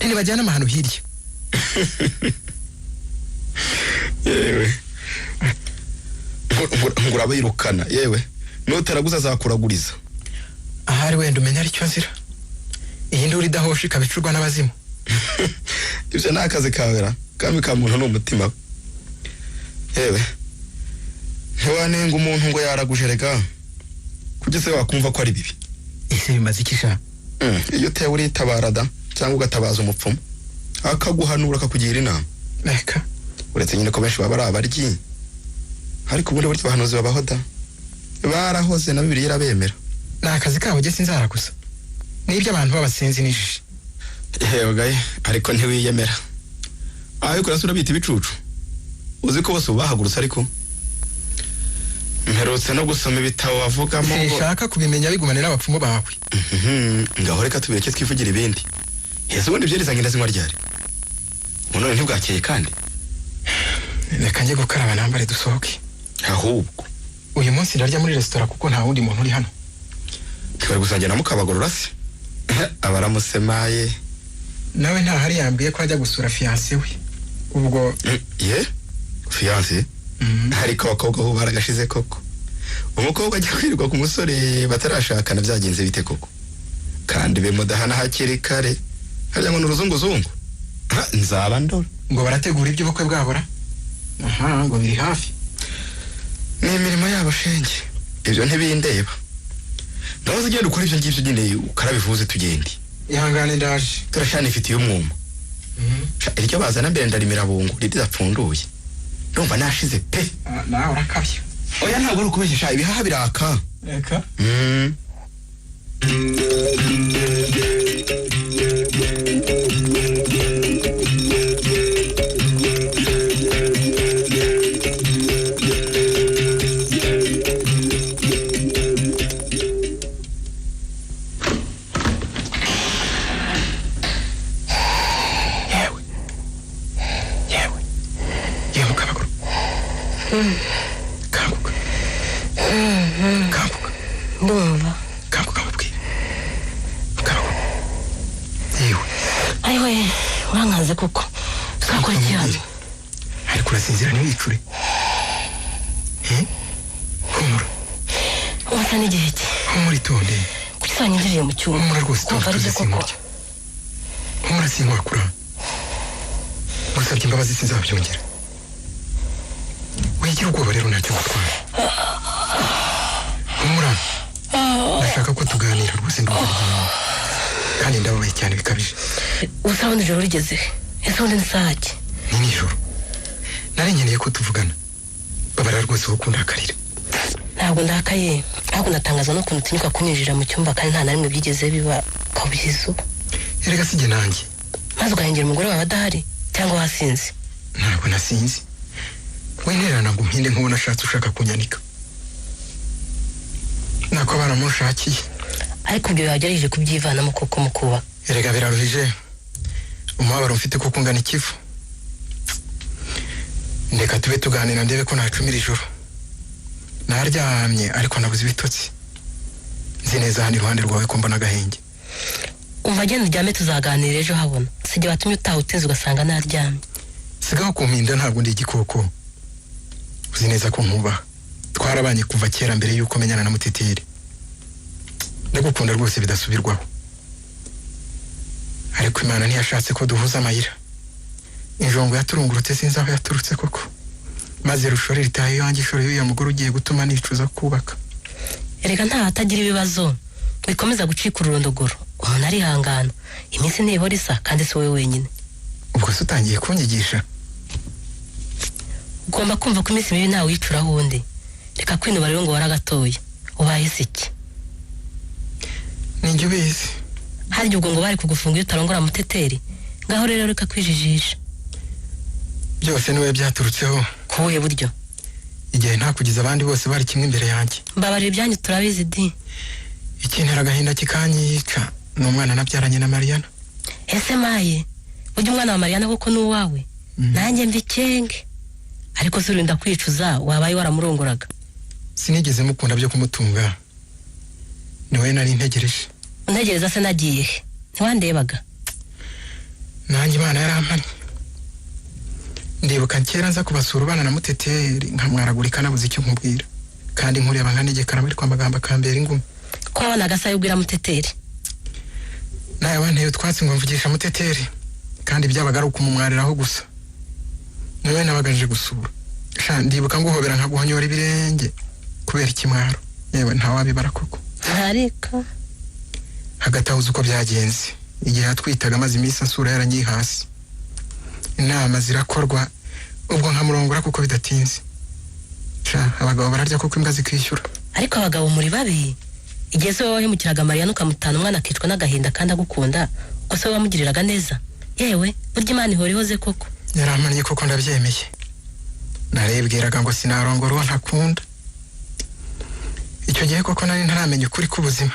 Nene bajyana amahano hirya. Yewe. Ngura bayirukana yewe. Nutaraguza azakuraguriza. Ahari wenda umenya ari cyo nzira. Iyi nduri dahoshe kabicurwa n'abazimu. ibyo ni akazi kawera kami ka muntu n'umutima yewe ntiwanenga umuntu ngo yaragujereka kugeze wakumva ko ari bibi ese bimaze iki sha iyo utewe uritabara da cyangwa ugatabaza umupfumu akaguhanura akakugira inama reka uretse nyine ko benshi baba ari abaryi ariko ubundi buryo abahanuzi babaho da barahoze na Bibiliya irabemera ni akazi kabo gese inzara gusa n'ibyo abantu babasenzi n'ijiji yewe gaye ariko ntiwiyemera ariko urasura bita ibicucu uzi ko bose ubahagurutse ariko mperutse no gusoma ibitabo bavugamo ngo sinshaka kubimenya bigumane n'abapfumu bawe ngaho reka tubireke twivugira ibindi ese ubundi byerizanye ndazimwa ryari none ntibwakeye kandi reka njye gukaraba nambare dusohoke ahubwo uyu munsi ndarya muri resitora kuko nta wundi muntu uri hano twari gusangira na mukabagorora se abaramusemaye nawe ntahari yambwiye ko ajya gusura fiancé we ubwo ye fiancé ariko abakobwa bo baragashize koko umukobwa ajya kwirirwa ku musore batarashakana byagenze bite koko kandi bemudahana hakiri kare harya ngo n'uruzunguzungu nzaba ndora ngo barategura iby'ubukwe bwabora aha ngo biri hafi ni imirimo yabo shenge ibyo ntibindeba nawe ugenda ukora ibyo ngibyo nyine ukarabivuze tugende ihangane ndaje turashana ifitiye umwuma iryo bazana mbere ndarimira bungu ridapfunduye ndumva nashize pe nawe urakabya oya ntabwo ari ukubeshyesha ibihaha biraka reka kanguka kanguka ndumva kanguka mubwire kanguka yewe ayiwe urankanze kuko twakora iki ariko urasinzira ntiwicure humura wasa n'igihe cye humura itonde kuki wanyinjiriye mu cyumba humura rwose wumva ari byo koko humura sinkwakura ngusabye imbabazi sinzabyongera wigira ubwoba rero ntacyo gutwara humura ndashaka ko tuganira rwose ndumva ry'inyuma kandi ndababaye cyane bikabije ubusa bundi ijoro rigeze ese ubundi ni saha ki ni nijoro nari nkeneye ko tuvugana babara rwose wo kundakarira ntabwo ndakaye ahubwo ndatangaza n'ukuntu utinyuka kunyinjira mu cyumba kandi nta na rimwe byigeze biba kabihizo erega sijye nanjye maze ugahengera umugore wawe adahari cyangwa wasinze ntabwo nasinzi wintererana ngo umpinde nk'ubona ashatse ushaka kunyanika nako baramushakiye ariko ibyo yagerageje kubyivanamo kuko mukubaka erega biraruhije umubabaro mfite kuko ungana ikivu ndeka tube tuganira ndebe ko nacumira ijoro naryamye ariko nabuze ibitotsi nzi neza hano iruhande rwawe ko mbona agahenge umva agenda uryame tuzaganira ejo habona sijya watumye utaha utinze ugasanga naryamye sigaho kumpinda ntabwo ndi igikoko uzi neza ko nkubaha twarabanye kuva kera mbere y'uko menyana na Muteteri ndagukunda rwose bidasubirwaho ariko Imana ntiyashatse ko duhuza amayira injongo yaturungurutse sinzi aho yaturutse koko maze rushore ritaye yanjye ishore y'uyu mugore ugiye gutuma nicuza kubaka erega nta hatagira ibibazo bikomeza gucika ururondogoro umuntu arihangana iminsi ntihora isa kandi si wowe wenyine ubwo se utangiye kunyigisha ugomba kumva ko iminsi mibi ntawe uyicuraho undi reka kwinuba rero ngo waragatoye ubaye se iki ninjye ubizi harya ubwo ngo bari kugufunga iyo utarongora Muteteri ngaho rero reka kwijijisha byose niwe byaturutseho ku buhe buryo igihe ntakugize abandi bose bari kimwe imbere yanjye mbabarira ibyanyu turabizi di ikintera agahinda kikanyica ni umwana nabyaranye na Mariana ese maye ujya umwana wa Mariana koko ni uwawe nanjye mbikenge ariko zurinda kwicuza wabaye waramurongoraga sinigeze mukunda byo kumutunga niwe nari ntegereje untegereza se nagiye he ntiwandebaga nanjye Imana yarampanye ndibuka kera nza kubasura ubana na Muteteri nkamwaragurika nabuze icyo nkubwira kandi nkureba nkanegekara bari kwa magamba kambera ingumi ko wabonaga se ubwira Muteteri nawe wanteye utwatsi ngo mvugisha Muteteri kandi byabaga ari ukumumwariraho gusa. Nawe nabagaje gusura. Sha ndibuka nguhobera nkaguhonyora ibirenge kubera ikimwaro. Yewe ntawabibara koko. Ariko hagatahuza uko byagenze. Igihe atwitaga amazi iminsi ansura yarangiye hasi. Inama zirakorwa ubwo nkamurongora kuko bidatinze. Sha abagabo bararya kuko imbwa zikishyura. ariko abagabo muri babi igihe se wowe wahemukiraga Mariya nukamutana umwana akicwa n'agahinda kandi agukunda uko se wamugiriraga neza. Yewe burya Imana ihora ihoze koko. Yaramanye koko ndabyemeye. Narebwiraga ngo sinarongora uwo ntakunda. Icyo gihe koko nari ntaramenya ukuri k'ubuzima.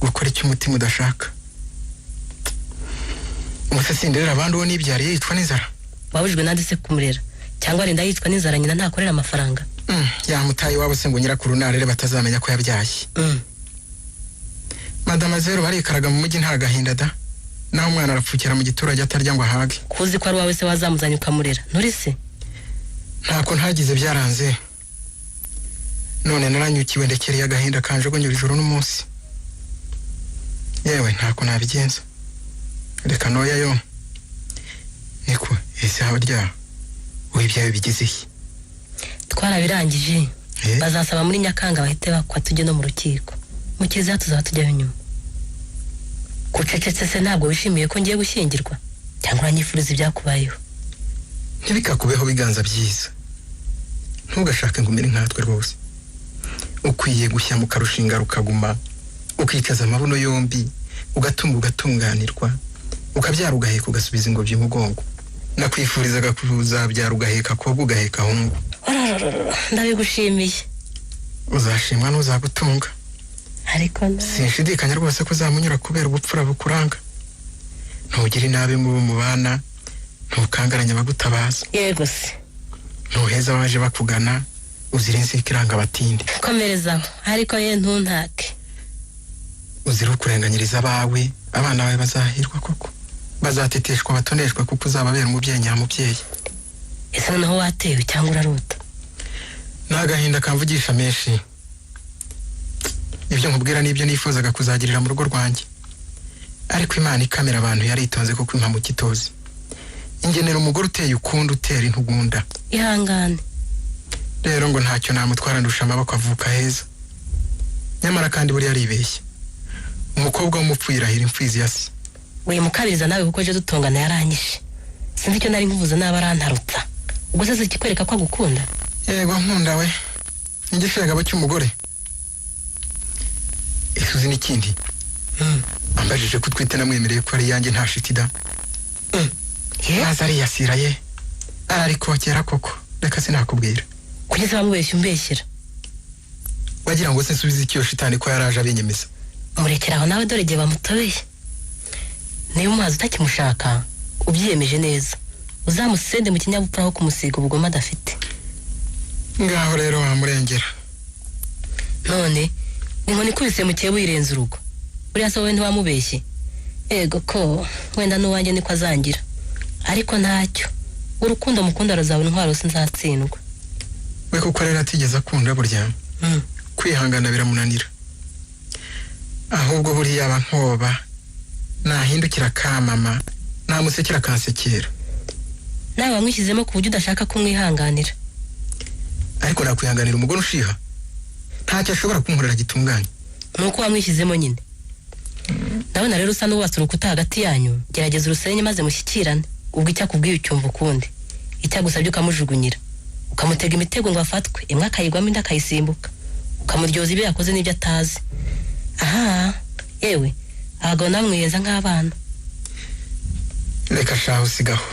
Gukora icyo umutima udashaka. Umuse sinderera abandi uwo nibyariye yitwa n'inzara. Wabujwe nandi se kumurera cyangwa arinda yitwa n'inzara nyina ntakorera amafaranga. Yamutaye wabo se ngo nyirakuru narere batazamenya ko yabyaye. Madama Zero barikaraga mu mujyi nta gahinda da. Naho umwana arapfukira mu giturage atarya ngo ahage. Kuzi ko ari wawe se wazamuzanye ukamurera nturi se? Ntako ntagize byaranze. None naranyukiwe ndekereye agahinda kanjogonyura ijoro n'umunsi. Yewe ntako nabigenza. Reka noya yo. Niko ese habarya. Wibyaye bigize iki? Twarabirangije. Bazasaba muri Nyakanga bahite bakwa tujye no mu rukiko. Mu kiliziya tuzaba tujyayo nyuma. Kucecetse se ntabwo wishimiye ko ngiye gushyingirwa cyangwa uranyifuriza ibyakubayeho? Ntibikakubeho biganza byiza. Ntugashake ngo umere nkatwe rwose. Ukwiye gushya mu karushinga rukaguma, ukicaza amabuno yombi, ugatunga ugatunganirwa, ukabyara ugaheka ugasubiza ingobyi mu mugongo. Nakwifurizaga kuzabyara ugaheka kobwa ugaheka hungu. Ndabigushimiye. Uzashimwa n'uzagutunga. Ariko sinshidikanya rwose ko uzamunyura kubera ubupfura bukuranga. Ntugire inabi mu bana, ntukangaranya abagutabaza. Yego se. Ntuheza abaje bakugana, uzira inzikiranga abatindi. Komerezaho, ariko ye ntuntake. Uzira kurenganyiriza abawe, abana bawe bazahirwa koko. Bazateteshwa batoneshwa kuko uzababera umubyeyi nyamubyeyi. Ese noneho watewe cyangwa urarota? Nagahinda kamvugisha menshi. Ibyo nkubwira nibyo nifuzaga kuzagirira mu rugo rwanjye. Ariko Imana ikamera abantu yaritonze kuko impamo kitozi. Ingenera umugore uteye ukundi utera intugunda. Ihangane. Rero ngo ntacyo namutwara ndusha amaboko avuka heza. Nyamara kandi buri yaribeshye. Umukobwa w'umupfu yirahira imfizi yasi. We mukabiriza nawe kuko je dutongana yaranyishe. Sinzi icyo nari nkuvuza n'abarantarutsa. Ubwo se zikikwereka ko agukunda? Yego nkunda we. Igishegabo cy'umugore. Isuzi n'ikindi. Ambajije ko twite namwemereye ko ari yanjye nta shitida. Yazari yasiraye. Ariko kera koko. Reka sinakubwira. Kugeza bamubeshya umbeshyira. Wagira ngo se nsubize ikiyo shitani ko yaraje abinyemeza. Murekeraho nawe dore gihe bamutobeye. Niyo umuhazi utakimushaka ubyiyemeje neza. Uzamusende mu kinyabupfura ho kumusiga ubugoma adafite. Ngaho rero wamurengera. None inkoni kubise mu cyebu irenze urugo. Uriya se wowe ntiwamubeshye? Ego ko wenda n'uwanjye niko azangira. Ariko ntacyo. Urukundo mukunda ruzabona intwaro sinzatsindwa. We kuko rero atigeze akunda burya. Kwihangana biramunanira. Ahubwo buri yaba nkoba nahindukira kamama namusekera kansekera. Nawe wamwishyizemo ku buryo udashaka kumwihanganira. Ariko nakwihanganira umugore ushiha. Ntacyo ashobora kunkorera gitunganye. Nuko wamwishyizemo nyine. Ndabona rero usa n'uwatse urukuta hagati yanyu. Gerageza urusenye maze mushyikirane. Ubwo icyakubwiye ucyumva ukundi. Icyagusabye ukamujugunyira. Ukamutega imitego ngo afatwe. Imwe akayigwamo indi akayisimbuka. Ukamuryoza ibyo yakoze n'ibyo atazi. Aha, yewe abagabo namwiyeza nk'abana. Reka shaho sigaho.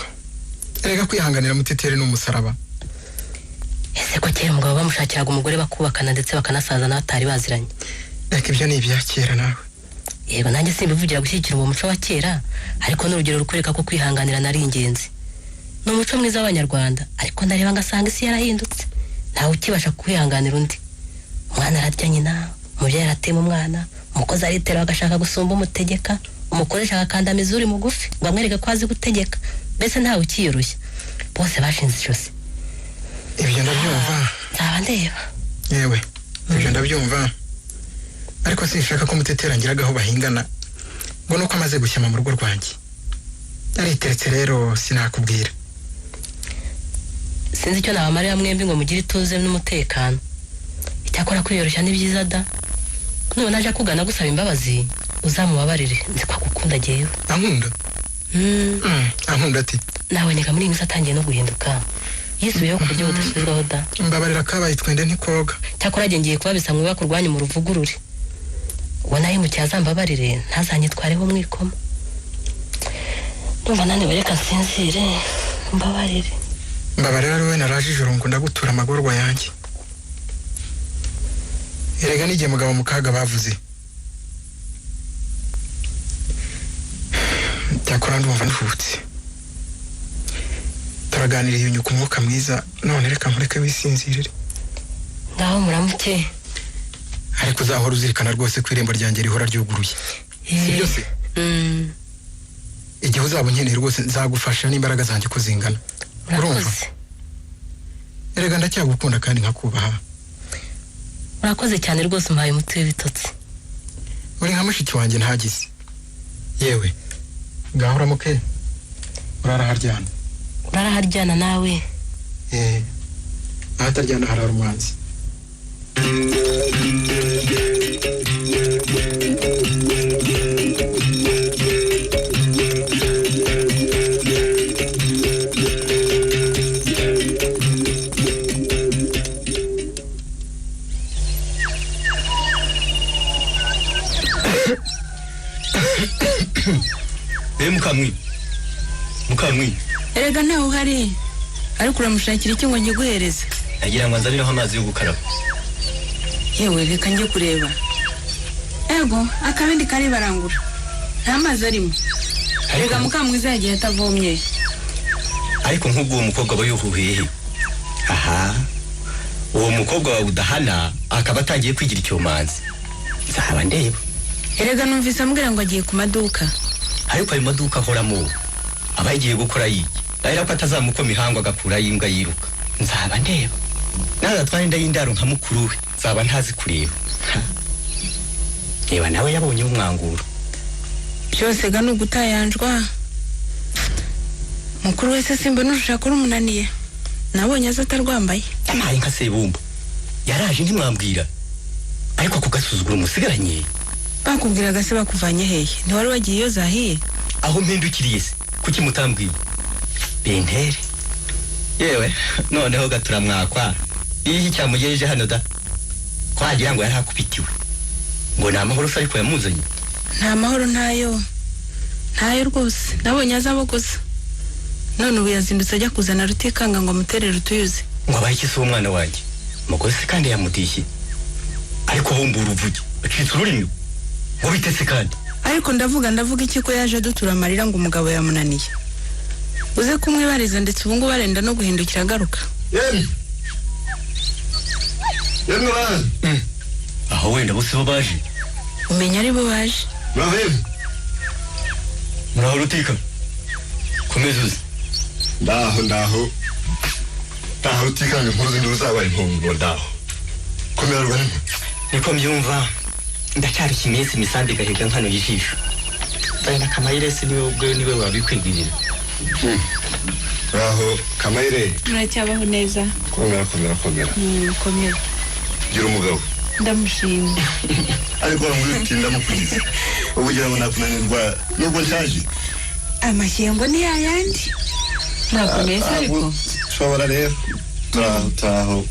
Reka kwihanganira mutetere n'umusaraba. Ese ko kera umugabo bamushakiraga umugore bakubakana ndetse bakanasazana batari baziranye. Reka ibyo ni ibya kera nawe. Yego nanjye simbivugira gushyigikira uwo muco wa kera, ariko n'urugero rukwereka ko kwihanganira nari ingenzi. Ni umuco mwiza w'Abanyarwanda, ariko ndareba ngasanga isi yarahindutse. Ntawe ukibasha kwihanganira undi. Umwana ararya nyina, umubyeyi aratema umwana, umukozi aritera agashaka gusumba umutegeka, umukoresha agakandamiza uri mugufi ngo amwereke ko azi gutegeka. Mbese ntawe ukiyoroshya. Bose bashinze ijosi. Ibyo ndabyumva. Nzaba ndeba. Yewe, ibyo ndabyumva. Ariko sinshaka ko mutetera ngiragaho bahingana. Ngo nuko amaze gushyama mu rugo rwanjye. nariteretse rero sinakubwira. sinzi icyo nabamarira mwembi ngo mugire ituze n'umutekano. Icyakora kwiyoroshya ni byiza da. None naje kugana gusaba imbabazi uzamubabarire nzi ko agukunda agiyeyo. Ankunda? Ankunda ati? Nawe nega muri imisa atangiye no guhinduka. Yisubiyeho ku buryo budasubirwaho da. Mbabarira kabaye twende ntikoga. Cyakora ngiye kubabisa mwe bakurwanya mu ruvugurure. Wanaye mu cyazambabarire ntazanyitwareho mwikoma. Ndumva nane bareka sinzire mbabarire. Mbabarira rero naraje ijoro ngo ndagutura amagorwa yanjye. Erega n'igihe mugabo mukaga bavuze. Cyakora ndumva nduhutse. Turaganiriye unyuka umwuka mwiza none reka nkureke wisinzirire. Ngaho muramuke. Ariko uzahora uzirikana rwose ko irembo ryanjye rihora ryuguruye. Sibyo se? Igihe uzaba unkeneye rwose nzagufasha n'imbaraga zanjye ko zingana. Urumva? Erega ndacyagukunda kandi nkakubaha. Urakoze cyane rwose umpaye umutwe w'ibitotsi. Uri nka mushiki wanjye ntagize. Yewe. Ngaho uramuke. Uraraharyana. Uraraharyana nawe. Ahataryana harara umwanzi. Mukamwi. Erega nawe uhari. Ariko uramushakira iki ngo ngiguhereze? Agira ngo nzaniraho amazi yo gukaraba. Yewe reka njye kureba. Ego akabindi kari barangura. Nta mazi arimo. Erega Mukamwiza yagiye atavomye. Ariko nk'ubwo uwo mukobwa aba yuhuhiye. Aha. Uwo mukobwa wa udahana akaba atangiye kwigira icyomanzi. Nzaba ndeba. Erega numvise ambwira ngo agiye ku maduka. Ariko ayo maduka ahoramo aba yagiye gukora yiki. Ahera ko atazamukoma ihango agakura yimbwa yiruka. Nzaba ndeba. Naza twanda y'indaro nka mukuru we. Nzaba ntazi kureba. Reba nawe yabonye umwanguro. Byose ga nugutayanjwa. Mukuru wese simba nushaka urumunaniye. Nabonye azatarwambaye. Amaye nka sebumba. Yaraje ntimwambwira. Ariko kugasuzugura umusigaranye. Bakubwiraga se bakuvanye hehe? Ni wari wagiye iyo zahiye? Aho mpindukiriye se kuki mutambwiye? Bentere. Yewe noneho gatura mwakwa. Iyi cyamugejeje hano da. Kwagira ngo yarakupitiwe. Ngo na mahoro ariko yamuzanye. Nta mahoro ntayo. Ntayo rwose. Nabonye azabogoza. None ubu yazindutse ajya kuzana Rutikanga ngo muterere utuyuze. Ngo abayikise umwana wanjye. Mugozi kandi yamudishye. Ariko humbura uvuge. Acitse ururimi. Ngo bitese kandi. Ariko ndavuga iki ko yaje dutura amarira ngo umugabo yamunaniye. Uze kumwibariza ndetse ubu ngo barenda no guhindukira agaruka. Yemwe bana. Aho wenda bose bo baje. Umenya ari bo baje. Muraho. Muraho Rutika. Komeza uzi. Ndaho. Rutikanga nkuru zindi uzaba impungo ndaho. Komera rwanda. Niko mbyumva. Ndacyari kimeze misande gahiga nkano yijisho. Bayina Kamayire se niwe wabikwigirira. Raho Kamayire. Muracyabaho neza. Komera. Komera. Gira umugabo. Ndamushimye. Ariko ngwitinda mukugize. Ubugira ngo nakunanirwa nubwo nshaje. Amashyengo ni yayandi. Murakomeza ariko. Shobora rero. Taho.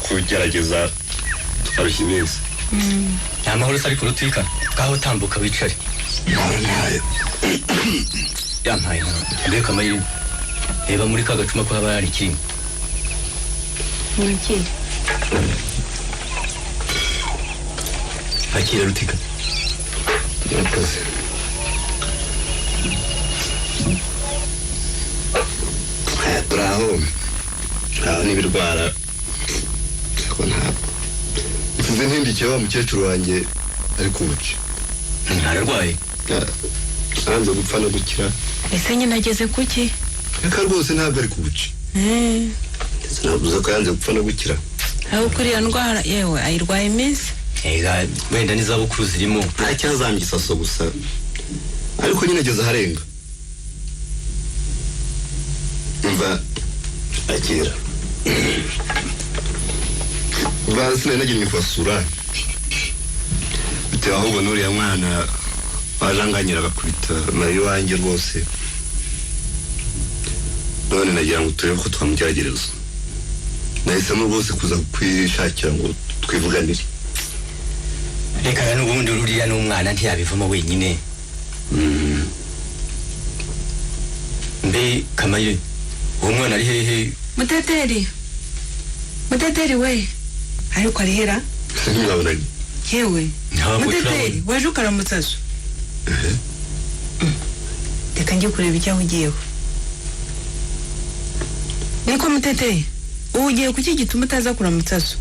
Kugerageza tukarushya neza. Nta mahoro ariko Rutika. Gaho tambuka wicare. Yampaye nde Kamayire. Reba muri kagacuma ko haba hari kimwe. Niki? Akira Rutika. Yakoze. Turaho n'ibirwara ko ntabwo mvuze ntindikiye wa mukecuru wanjye ari kubuca. Ntararwaye. Nanze gupfa no gukira. Ese nyine ageze kuki? Reka rwose ntabwo ari kubuca. Ndetse navuze ko yanze gupfa no gukira. Aho kuriya ndwara yewe ayirwaye iminsi. Ega wenda n'izabukuru zirimo. Nta cyazambye isaso gusa. Ariko nyine ageze aharenga. umva akira basi nagiye kubasura bitewe ahubwo n'uriya mwana wajanganyira agakubita nayo wanjye rwose none nagira ngo turebe ko twamugeragereza nahisemo rwose kuza kwishakira ngo twivuganire reka n'ubundi uriya n'umwana ntiyabivamo wenyine mbe Kamaye uwo mwana ari hehe Muteteri we ariko arihera mwabonanye yewe Muteteri waje ukaramutsazo reka njye kureba icyaho ugiyeho niko Muteteri ugiye kuki gituma utaza kuramutsazo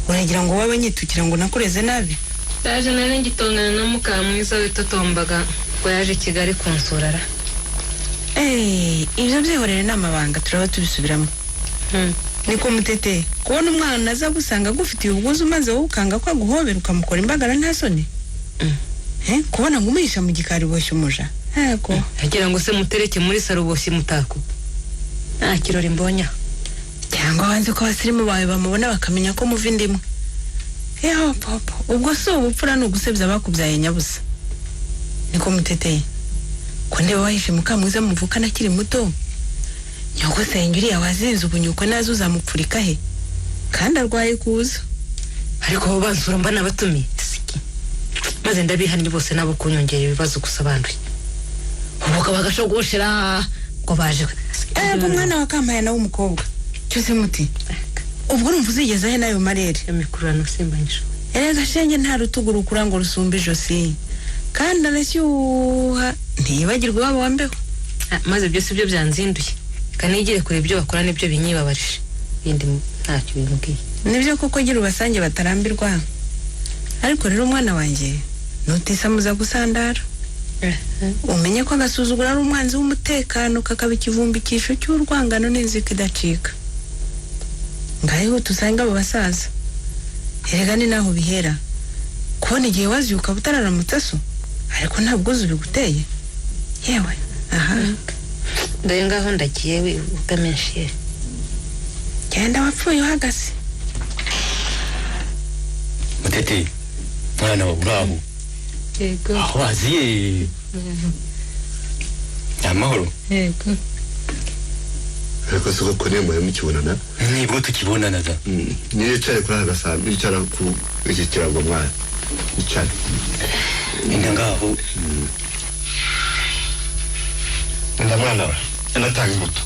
uragira ngo wabe nyitukira ngo nakureze nabi yaje nari ngitongana na Mukamwiza witotombaga ngo yaje Kigali kunsurara ibyo byihorere n'amabanga turaba tubisubiramo niko Muteteri kubona umwana aza gusanga gufitiye ubwuzu maze wowe ukanga ko aguhobera ukamukora imbagara nta soni kubona ngo umuhisha mu gikari boshye umuja yego agira ngo se mutereke muri saro boshye mutako nta kirori mbonya cyangwa wanze ko abasirimu bawe bamubona bakamenya ko muva indimwe papa ubwo si ubupfura ni ugusebya bakubyaye nyabusa niko Muteteri ko ndeba wahishe Mukamwiza muvukana akiri muto nyogosenge uriya wazinze ubunyuko nazo uzamupfurika he kandi arwaye kuza ariko bo bansura mba nabatumiye maze ndabihannye bose nabo kunyongera ibibazo gusobanuye ubuka bagashogoshera ngo baje umwana wa Kampaya nawe umukobwa cyose muti ubwo urumva uzigeze he nayo marere imikurano simbanyije erega shenge nta rutugu rukura ngo rusumbe ijosi kandi arashyuha ntiyibagirwe waba wambeho maze byose byo byanzinduye kanigire kure ibyo bakora nibyo binyibabarije bindi ntacyo bimubwiye nibyo koko gira ubasange batarambirwa ariko rero umwana wanjye nutisamuza gusandara umenye ko agasuzugura ari umwanzi w'umutekano kakaba ikivumbikisho cy'urwangano n'inzika idacika ngaho tusanga abo basaza erega ni naho bihera kubona igihe wazyuka butararamutsa so ariko ntabwo uzi biguteye yewe aha dore ngaho ndagiye ugamenshire genda wapfuye uhagaze Muteteri mwana wa bravo yego aho waziye amahoro yego ariko siko ko nemwe mukibonana nibwo tukibonana da niyicaye kuri agasambi yicara ku iki kirango mwana yicara inda ngaho nda mwana wa anatanga imbuto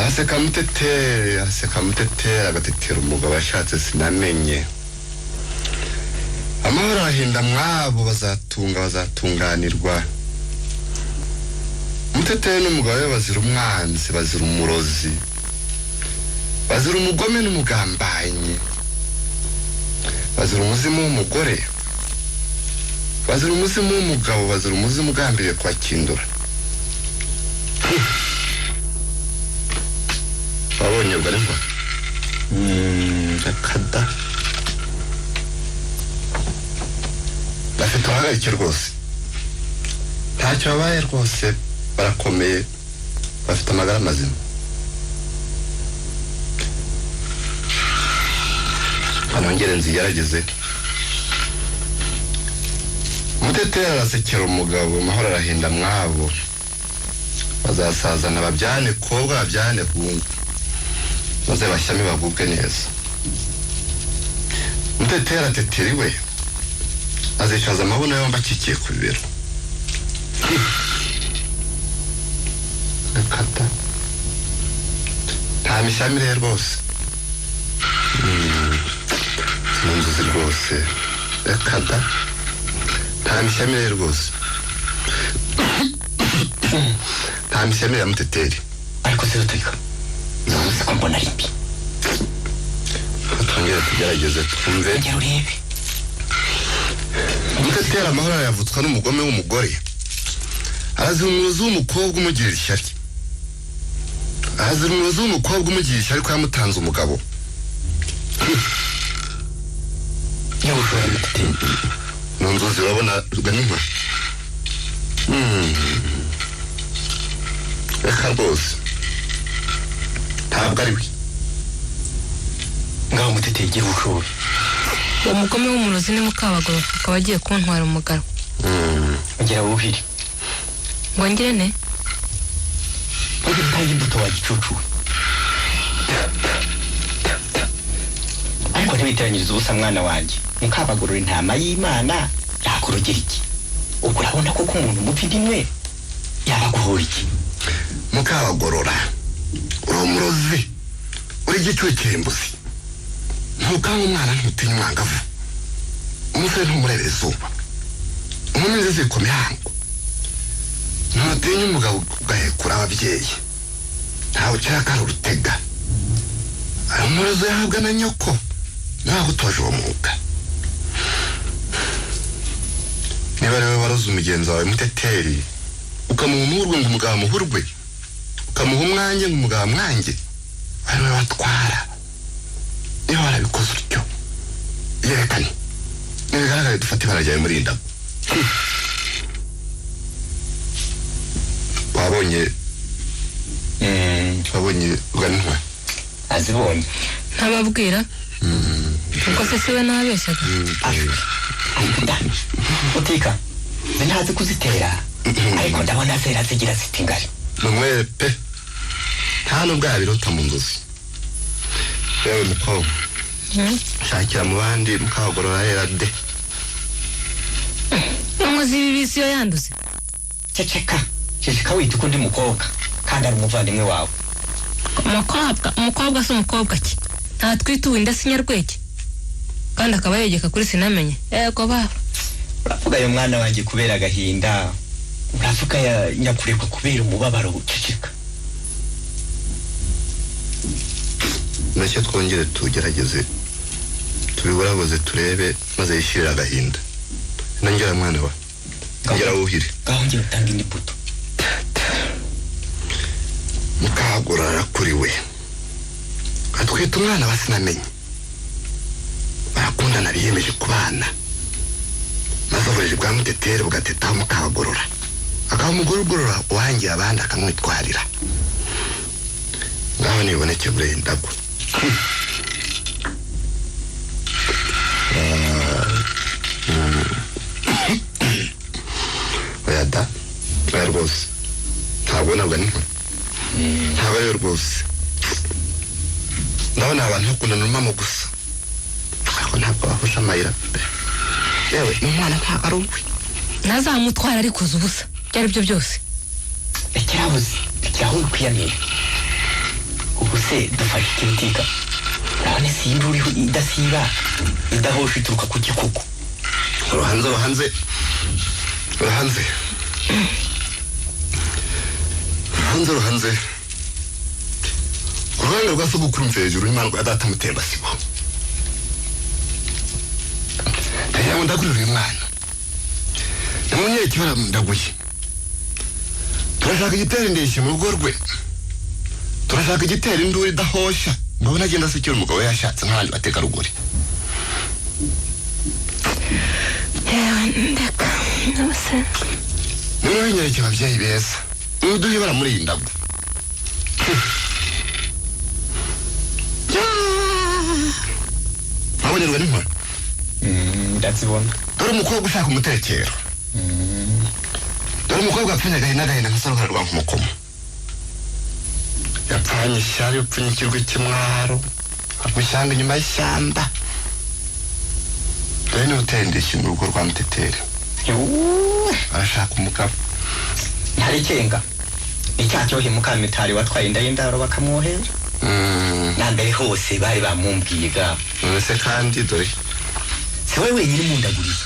aseka mutetera agatetera umugabo ashatse sinamenye amahoro ahinda mwabo bazatunganirwa mutetera n'umugabo we bazira umwanzi bazira umurozi bazira umugome n'umugambanyi bazira umuzimu w'umugore bazira umuzimu w'umugabo bazira umuzimu ugambiriye kwakindura wabonye ubwo ari mba akada bafite uhagarike rwose ntacyo babaye rwose barakomeye bafite amagara mazima anongere nzigerageze mutetera arasekera umugabo amahoro arahinda mwabo bazasazana babyane kobwa babyane hungu maze bashyame bagubwe neza mutetera ateteriwe azicaza amabuno yombi akikiye ku bibero akata nta mishamirire rwose sinunzuzi rwose akada nta mishamirire rwose nta mishamirire ya muteteri ariko se rutarika nzi ko mbona ari mbi twongere tugerageze twumve ngero urebe mutetera amahoro yavutswa n'umugome w'umugore arazira umurozi w'umukobwa umugirira ishyari arazira umurozi w'umukobwa umugirira ishyari ko yamutanze umugabo yewe ushobora muteteri nunzuzi urabona ruganima reka rwose ntabwo ari we ngaho Muteteri gira ushobora uwo mugome w'umurozi ni Mukabagoro akaba agiye kuntwara umugaro ngira wuhiri ngo ngire ne uri ntange imbuto wa gicucu ariko ntibiteranyiriza ubusa mwana wanjye Mukabagoro intama y'Imana yakurogera iki ubwo urabona ko umuntu mufite imwe yabaguhora iki Mukabagorora uri umurozi uri gicucu imbuzi ntukanga umwana ntutinya umwangavu umusore ntumurebera izuba inkumi nziza zikomeye hango ntutinya umugabo ugahekura ababyeyi ntawe ucyaka urutega ari umurozi yahabwa na nyoko naho utoje uwo mwuga niba ari we waroze umugenzi wawe Muteteri ukamuha umurwe ngo umugabo amuhurwe ukamuha umwanjye ngo umugabo amwanjye ari we watwara niba warabikoze utyo yerekane nibigaragare dufate ibara ryawe muri indabo wabonye ruganintwa azibonye ntababwira ubwo se siwe nabeshyaga utika ntazi kuzitera ariko ndabona zera zigira ziti ngari numwe pe nta nubwo yabirota mu nzozi yewe mukobwa shakira mu bandi Mukabagorora yera de umuzi bibisi yo yanduze ceceka wita uko ndi mukobwa kandi ari umuvandimwe wawe umukobwa se umukobwa ki ntatwite uwinda sinyarwege kandi akaba yegeka kuri sinamenye yego baba uravuga ayo mwana wanjye kubera agahinda uravuga nyakurekwa kubera umubabaro uceceka nacyo twongere tugerageze tubiburabuze turebe maze yishirira agahinda nongera mwana wa ngera wuhire ngaho ngiye utanga imbuto Mukabagorora kuri we atwita umwana basinamenye barakundana biyemeje kubana maze uburiri bwa Muteteri bugatetaho Mukabagorora akaba umugore ugorora uwangiye abandi akamwitwarira ngaho niboneke burendagwa oya rwose ntabwo Ruganintwa ntabwo ariyo rwose ndabona abantu bakundana urumamo gusa ariko ntabwo bahuje amayira yewe umwana ntabwo ari uwe ntazamutwara ariko uzi ubusa ibyo ari byo byose rekeraho ukwiyamira ubu se dufashe ikibutika urabona si yindi uriho idasiba idahosha ituruka ku gikuku uruhanze uruhanga rwa sogokuru mve hejuru y'Imana rwa data mutemba sibo ndagira ngo ndagurire uyu mwana namunyereke ibara ndaguye turashaka igitera indeshyi mu rugo rwe turashaka igitera induru idahosha ngo nagenda asekera umugabo yashatse nk'abandi bategarugori ndeka nose niba winyereke ababyeyi beza nuduhe ibara muri iyi ndago wabonye Ruganintwa ndazibona dore umukobwa ushaka umuterekero dore umukobwa wapfanye agahinda nk'isarura rwa nk'umukomo yapfanye ishyari upfunyikirwa ikimwaro agushyanga inyuma y'ishyamba dore niwe utera indeshyi mu rugo rwa Muteteri arashaka umugabo ntarikenga icyaha cyohe Mukamitari watwaye inda y'indaro bakamwohera na mbere hose bari bamumbwiye ga none kandi dore si we wenyine mundaguriye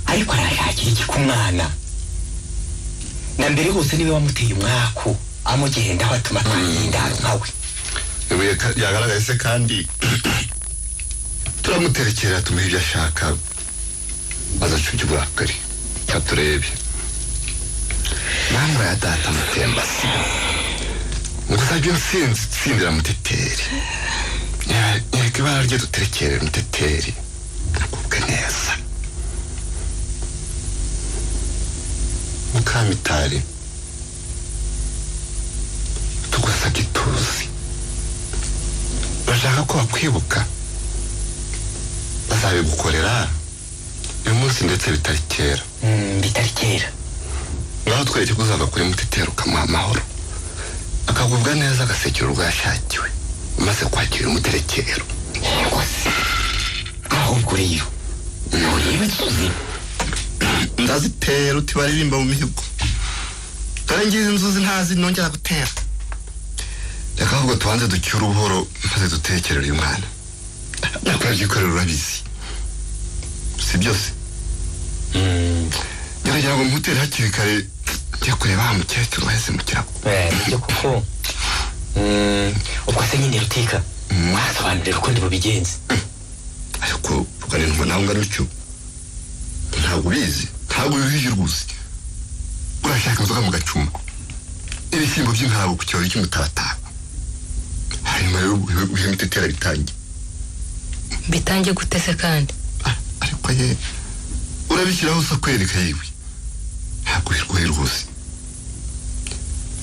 ariko arashakira iki ku mwana na mbere hose niwe wamuteye umwaku amugendaho atuma twayindaro nkawe ibuye yagaragaye se kandi turamuterekera tumuha ibyo ashaka maze acubye uburakari katurebe namwe ya data mutemba si gusa byo sindira Muteteri nyereka ibara rye duterekere Muteteri nakubwe neza Mukamitari tugusabye ituze bashaka ko bakwibuka bazabigukorera uyu munsi ndetse bitari kera bitari kera ngaho twereke ko uzaga kuri Muteteri ukamuha amahoro akagubwa neza agasekera urwo yashakiwe maze kwakira umuterekero yego se ahubwo rero nuriba inzuzi ndazitera uti baririmba mu mihigo dore ngizi inzuzi ntazi nongera gutera reka ahubwo tubanze ducyure ubuhoro maze dutekerere uyu mwana nakwagikorera urabizi si byose ngira ngo Muteteri hakiri kare njya kureba wa mukecuru waheze mu kirago nibyo kuko ubwo se nyine Rutika wasobanurira uko ndibubigenze ariko uganirwa nawe ngana utyo ntabwo ubizi ntabwo bibizi rwose urashaka inzoga mu gacuma ibishyimbo by'inkarabo ku kirori cy'umutabataba hanyuma rero uhe Muteteri bitange gute se kandi ariko ye urabishyiraho usa kwereka yewe ntabwo birwoye rwose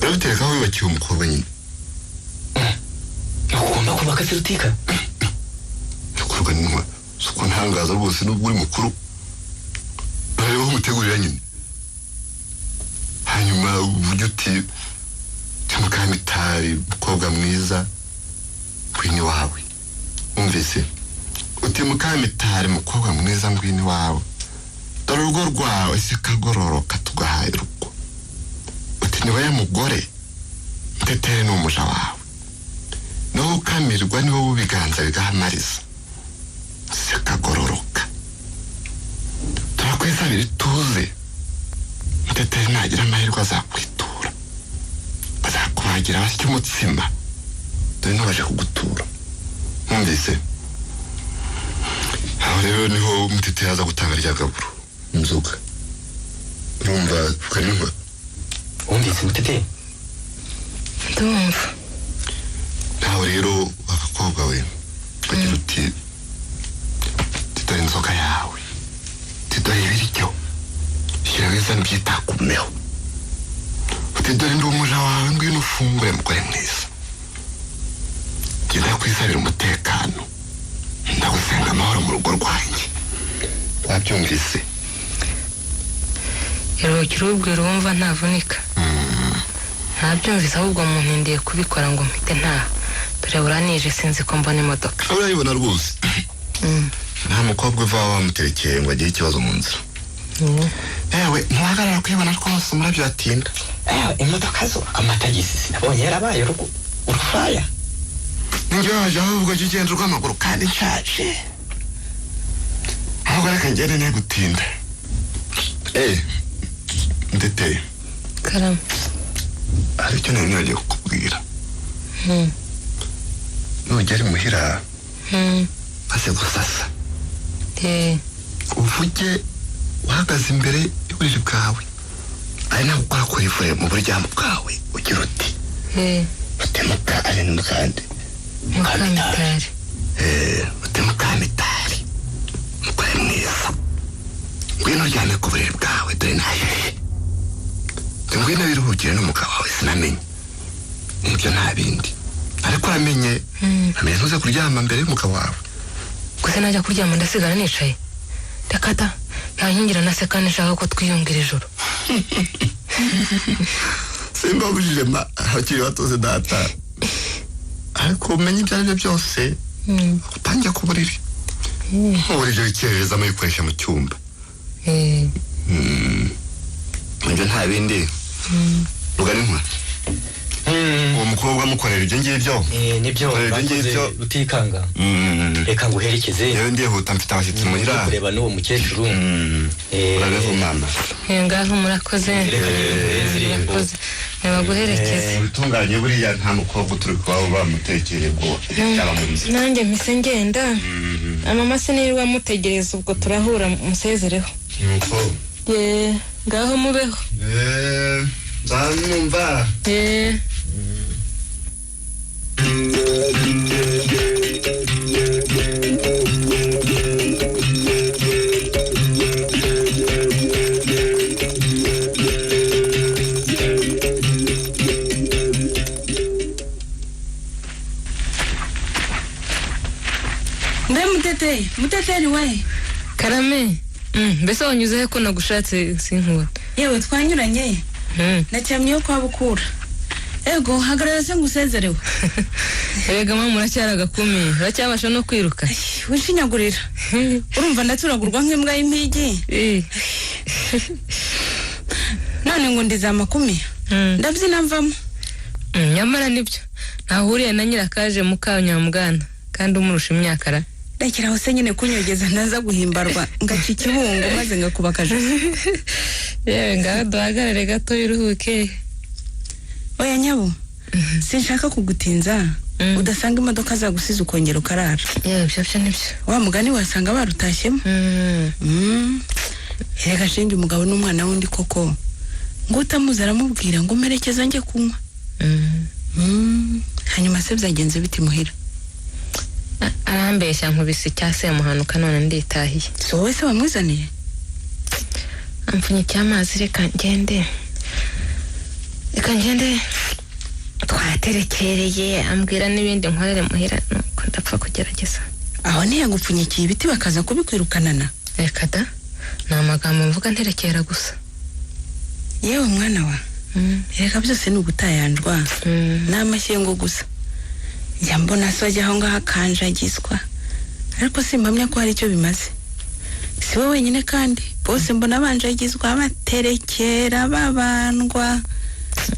urabitereka aho wibakiwe umukobwa nyine ugomba kubaka se Rutika nukurwa n'inwa suko ntangaza rwose n'ubwo uri mukuru urareba aho umutegurira nyine hanyuma uvuge uti Mukamitari umukobwa mwiza ngwino wawe umvise uti Mukamitari umukobwa mwiza ngwino wawe dore urugo rwawe se kagororoka tugahaye urugo uti niwe mugore Muteteri ni umuja wawe no ukamirwa niwo ubiganza bigahamariza se kagororoka turakwisabira ituze Muteteri nagira amahirwe azakwitura bazakubagira basya umutsima dore n'abaje kugutura mwumvise aho rero niho Muteteri aza gutanga rya gaburo inzoga urumva ukanywa wumvise Muteteri ndumva nawe rero agakobwa we ukagira uti dore inzoga yawe dore ibiryo shyiraho izana byitakumeho uti dore ndi umuja wawe ngwino ufungure mugore mwiza genda kwisabira umutekano ndagusenga amahoro mu rugo rwanjye wabyumvise iruhukira ubwira wumva ntavunika ntabyumvise ahubwo muntindiye kubikora ngo mpite ntaha dore buranije sinzi ko mbona imodoka urayibona rwose nta mukobwa uva wamuterekeye ngo agire ikibazo mu nzira ewe ntuhagarara kwibona rwose umurabyo yatinda imodoka zo amatagisi sinabonye yarabaye urufaya ninjye waje ahubwo jya ugenda urw'amaguru kandi nshaje ahubwo reka ngende ne gutinda Muteteri karama hari icyo nari nagiye kukubwira nugera imuhira maze gusasa uvuge uhagaze imbere y'uburiri bwawe ari nawe ukora ku ivuye mu buryamo bwawe ugira uti utemukane n'umukande Mukamitari utemukamitari mugore mwiza ngwino uryame ku buriri bwawe dore naje ngwino wiruhukire n'umugabo wawe sinamenye nibyo nta bindi ariko uramenye amenye ntuze kuryama mbere y'umugabo wawe gusa najya kuryama ndasigara nicaye reka da yankingira na se kandi nshaka ko twiyungira ijoro simbabujije ma abakiri batoze data ariko umenye ibyo ari byo byose utangiye ku buriri uburiri wikererezamo bikoresha mu cyumba ibyo nta bindi ruganirwa uwo mukobwa amukorera ibyo ngibyo nibyo bakoze Rutikanga reka nguherekeze yewe ndihuta mfite abashyitsi muhira kureba n'uwo mukecuru urabeho mama ngaho murakoze nabaguherekeze utunganye buriya nta mukobwa turi kubaho bamutekereye ngo yaba mu nzira nanjye mpise ngenda mama se niba mutegereza ubwo turahura musezereho nuko ngaho mubeho nzamwumva muteteri we. Karame. Mbese wanyuze he ko nagushatse sinkubona? Yewe twanyuranye. Nacyamye kwa Bukura. Ego hagarara se ngusezerewe. Erega mama muracyaraga kumi. Uracyabasha no kwiruka. Wishinyagurira. Urumva ndaturagurwa nk'imbwa y'impigi. None ngo ndizama kumi. Ndabyina mvamo. Nyamara nibyo. Ntahuriye na nyirakaje mukanyamugana kandi umurusha imyaka ra. Ndakiraho se nyine kunyogeza ntaza guhimbarwa ngaca ikibungo maze ngakubakaje. Yewe ngaho duhagarare gato iruhuke. Oya nyabo. Sinshaka kugutinza. Udasanga imodoka zagusiza ukongera ukarara. Yewe byo nibyo. Wa mugani wasanga barutashyemo. Erega shinge umugabo n'umwana wundi koko. Ngo utamuza aramubwira ngo merekeza njye kunywa. Hanyuma se byagenze biti muhira. Arambeshya nkubise cyase muhanuka none nditahiye. So wese wamwizaniye? Amfunye cyamazi reka ngende. Twaterekereye ambwira n'ibindi nkorere muhira nuko ndapfa kugerageza. Aho niye gupfunyikiye ibiti bakaza kubikwirukanana. Reka da. Na magambo mvuga nterekera gusa. Yewe mwana wa. Reka byose ni ugutayanjwa. N'amashyengo gusa. Njya mbona so ajya aho ngaho akanjagizwa. Ariko simpamya ko hari icyo bimaze. Si wowe wenyine kandi bose mbona banjagizwa baterekera babandwa.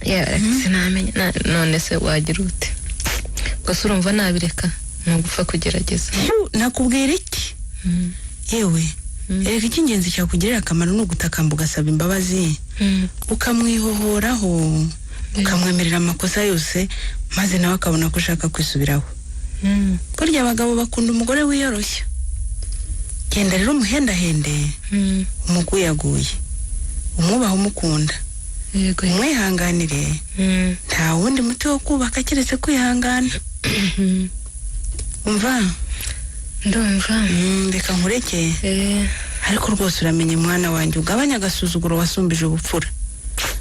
Yewe sinamenya none se wagira ute? Gusa urumva nabireka ntugupfa kugerageza. Nakubwira iki? Yewe erega icy'ingenzi cyakugirira akamaro ni ugutakamba ugasaba imbabazi. Ukamwihohoraho. Ukamwemerera amakosa yose maze nawe akabona ko ushaka kwisubiraho. Burya abagabo bakunda umugore wiyoroshya. Genda rero umuhendahende. Umuguyaguye. Umwubaha umukunda. Umwihanganire. Nta wundi muti wo kubaka keretse kwihangana. Umva? Ndumva. Reka nkureke. Ariko rwose uramenye mwana wanjye ugabanya agasuzuguro wasumbije ubupfura.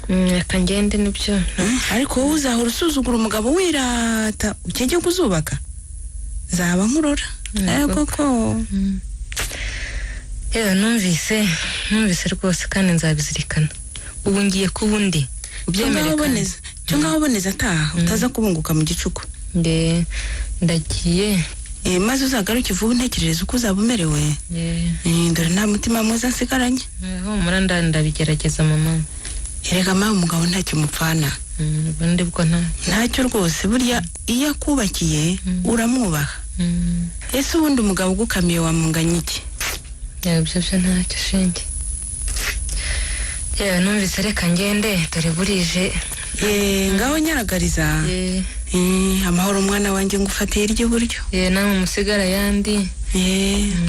Reka ngende nibyo. Ariko wowe uzahora usuzugura umugabo wirata ukejye kuzubaka. Zaba nkurora. Ariko ko yewe numvise rwose kandi nzabizirikana. Ubu ngiye kubundi. Ubyemereka. Cyo ngaho boneza ataha utaza kubunguka mu gicuku. Ndagiye. Maze uzagaruke vuba ntekerereza uko uzaba umerewe. Dore nta mutima mwiza nsigaranye. Humura ndabigerageza mama. Erega mama umugabo ntacyo mupfana. Ubundi bwo ntacyo rwose burya iyo akubakiye uramwubaha. Ese ubundi umugabo ugukamiye wamunganya iki? Yewe byo ntacyo shinge. Yewe numvise reka ngende dore burije. Ngaho nyaragariza. Amahoro mwana wanjye ngufatiye iry'uburyo. Namwe musigara yandi.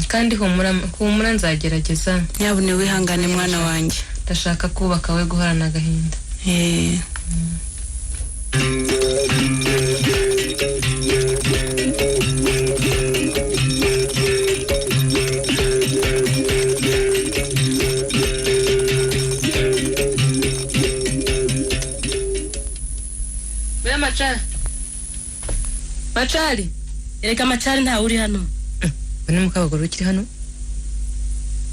Kandi humura nzagerageza. Nyabune wihangane mwana wanjye. Ndashaka kubaka we guhorana agahinda. Macari. Ereka Macari nta uri hano. Bane mukabaguru ukiri hano?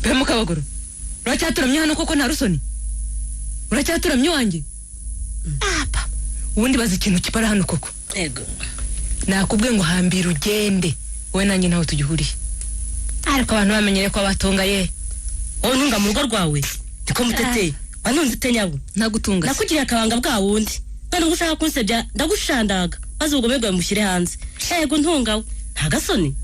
Be mukabaguru. Uracyaturamye hano koko nta rusoni? Uracyaturamye wanjye? Apa. Ubundi bazi ikintu kipara hano koko. Ego. Nakubwiye ngo hambira ugende. Wowe nanjye ntaho tugihuriye. Ariko abantu bamenyere ko abatonga ye. Wowe ntunga mu rugo rwawe. Ndiko mutete. Wanunze tenyabo. Nagutunga. Nakugiriye akabanga bwa wundi. None ngushaka kunsebya ndagushandaga. Maze ubwo bego mushyire hanze. Ego ntungawe. Nta gasoni.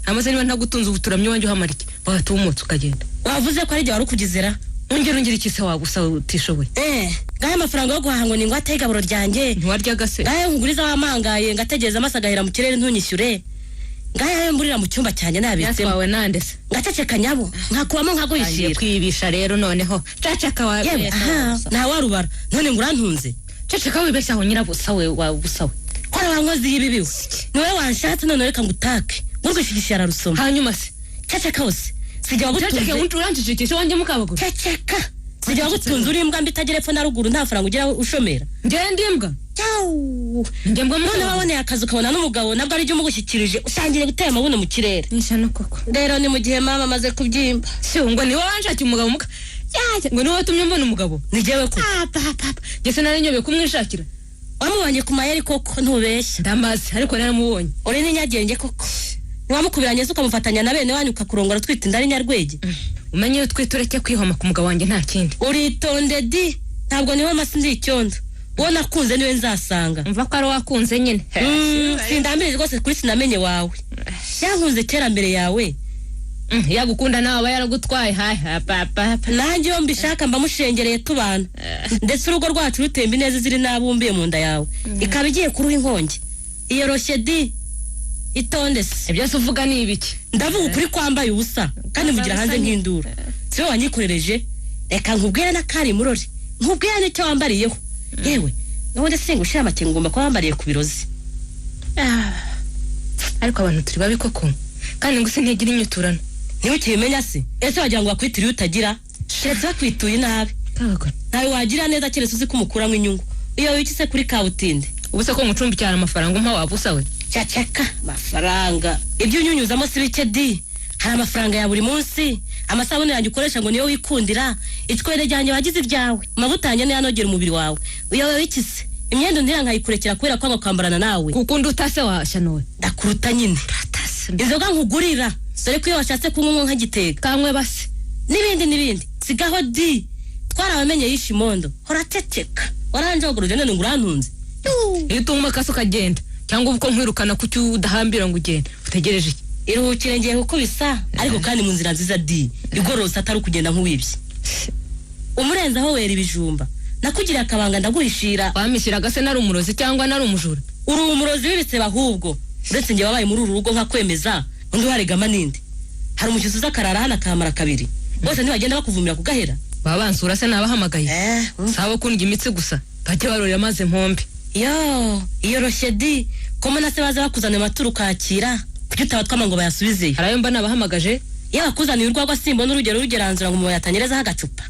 Amaze niba ntagutunze ubuturamye wanjye uhamarike. Watumutse ukagenda. Wavuze ko ari jye wari ukugizera. Ongera iki se wagusaba utishoboye. Gahe amafaranga yo guhaha ngo ningo ategaburo ryanjye. Ntiwarya gase. Gahe nguriza wamangaye ngategeza amasagahira mu kirere ntunyishyure. Gahe mburira mu cyumba cyane nabitse. Yatwawe nande se. Ngaceceka nyabo. Nkakubamo nkaguyishira. Kwibisha rero noneho. Ceceka wawe. Nta warubara. None ngurantunze. Ceceka wibeshya aho nyirabusa we wabusawe. Kora wankozi yibibiwe. Niwe wanshatse none reka ngutake. Ngurwishyigishara rusoma. Hanyuma se. Ceceka hose. Sijya wagutunze. Ceceka uranjijikisha wanjye mukabaguru. Ceceka. sijya gutunza uri imbwa mbitagere epfo na ruguru nta faranga ugira ushomera ngende imbwa njye mbwa none waboneye akazi ukabona n'umugabo nabwo ari byo umugushyikirije usangire gutera amabuno mu kirere nisha no koko rero ni mu gihe mama amaze kubyimba si ngo ni wowe wanshakiye umugabo muka ngo ni wowe watumye mbona umugabo ni jyewe ko papa ngese nari nyobeye kumwishakira wamubonye ku mayeri koko ntubeshya ndamaze ariko naramubonye uri n'inyagenge koko niwamukubiranye se ukamufatanya na bene wanyu ukakurongora twita inda ari nyarwege umenye iyo twita ureke kwihoma ku mugabo wanjye nta kindi uritonde di ntabwo niwe masi ndi icyondo uwo nakunze niwe nzasanga mva ko ari wakunze nyine sindambirije rwose kuri sinamenye wawe yankunze kera mbere yawe yagukunda nawe aba yaragutwaye hayi papa nanjye iyo mbishaka mba mushengereye tubana ndetse urugo rwacu rutemba ineza ziri nabumbiye mu nda yawe ikaba igiye kuruha inkongi iyoroshye di itonde se ibyo se uvuga ni ibiki ndavuga ukuri kwambaye ubusa kandi mugira hanze nk'induru si wowe wanyikorereje reka nkubwire n'akari murori nkubwire n'icyo wambariyeho yewe nubundi singa ushira amakenga ngomba kuba wambariye ku birozi ariko abantu turi babi koko kandi ngo sintegire inyiturano niba ukibimenya se ese wagira ngo bakwitire iyo utagira keretse bakwituye nabi ntawe wagira neza keretse uzi ko umukuramo inyungu iyo wikise kuri kabutinde ubu se ko ngucumbikira amafaranga umpa wabusa we cacaka amafaranga ibyo unyunyuzamo si bike di hari amafaranga ya buri munsi amasabune yanjye ukoresha ngo niyo wikundira itwere ryanjye wagize ibyawe amavuta yanjye niyo anogera umubiri wawe uyobewe ikise imyenda undira nkayikurekera kubera kwanga kwambarana nawe kukundi utase washanowe ndakuruta nyine inzoga nkugurira dore ko iyo washatse kunywa nkagitega kamwe basi n'ibindi sigaho di twarabamenye yishe imondo horateceka waranjogoroje none ngo urantunze iyo utumva kase ukagenda cyangwa uko nkwirukana kuki udahambira ngo ugende utegereje iki iruhukire ngiye kukubisa ariko kandi mu nzira nziza di igororotse atari ukugenda nk'uwibye umurenzaho wera ibijumba nakugiriye akabanga ndaguhishira wamishyiraga se nari umurozi cyangwa nari umujura uri umurozi w'ibisebe ahubwo uretse njye wabaye muri uru rugo nkakwemeza undi waregama ninde hari umushyitsi uza akarara hano akamara kabiri bose ntibagenda bakuvumira kugahera baba bansura se nabahamagaye saba kundya imitsi gusa bajye barorera maze mpombe iyoroshye di komo na se baza bakuzaniye amaturu ukakira kuki utabatwama ngo bayasubizeyo hari ayo mba nabahamagaje iyo bakuzaniye urwagwa simbona urugero rugeranzura ngo muyatanyerezaho agacupa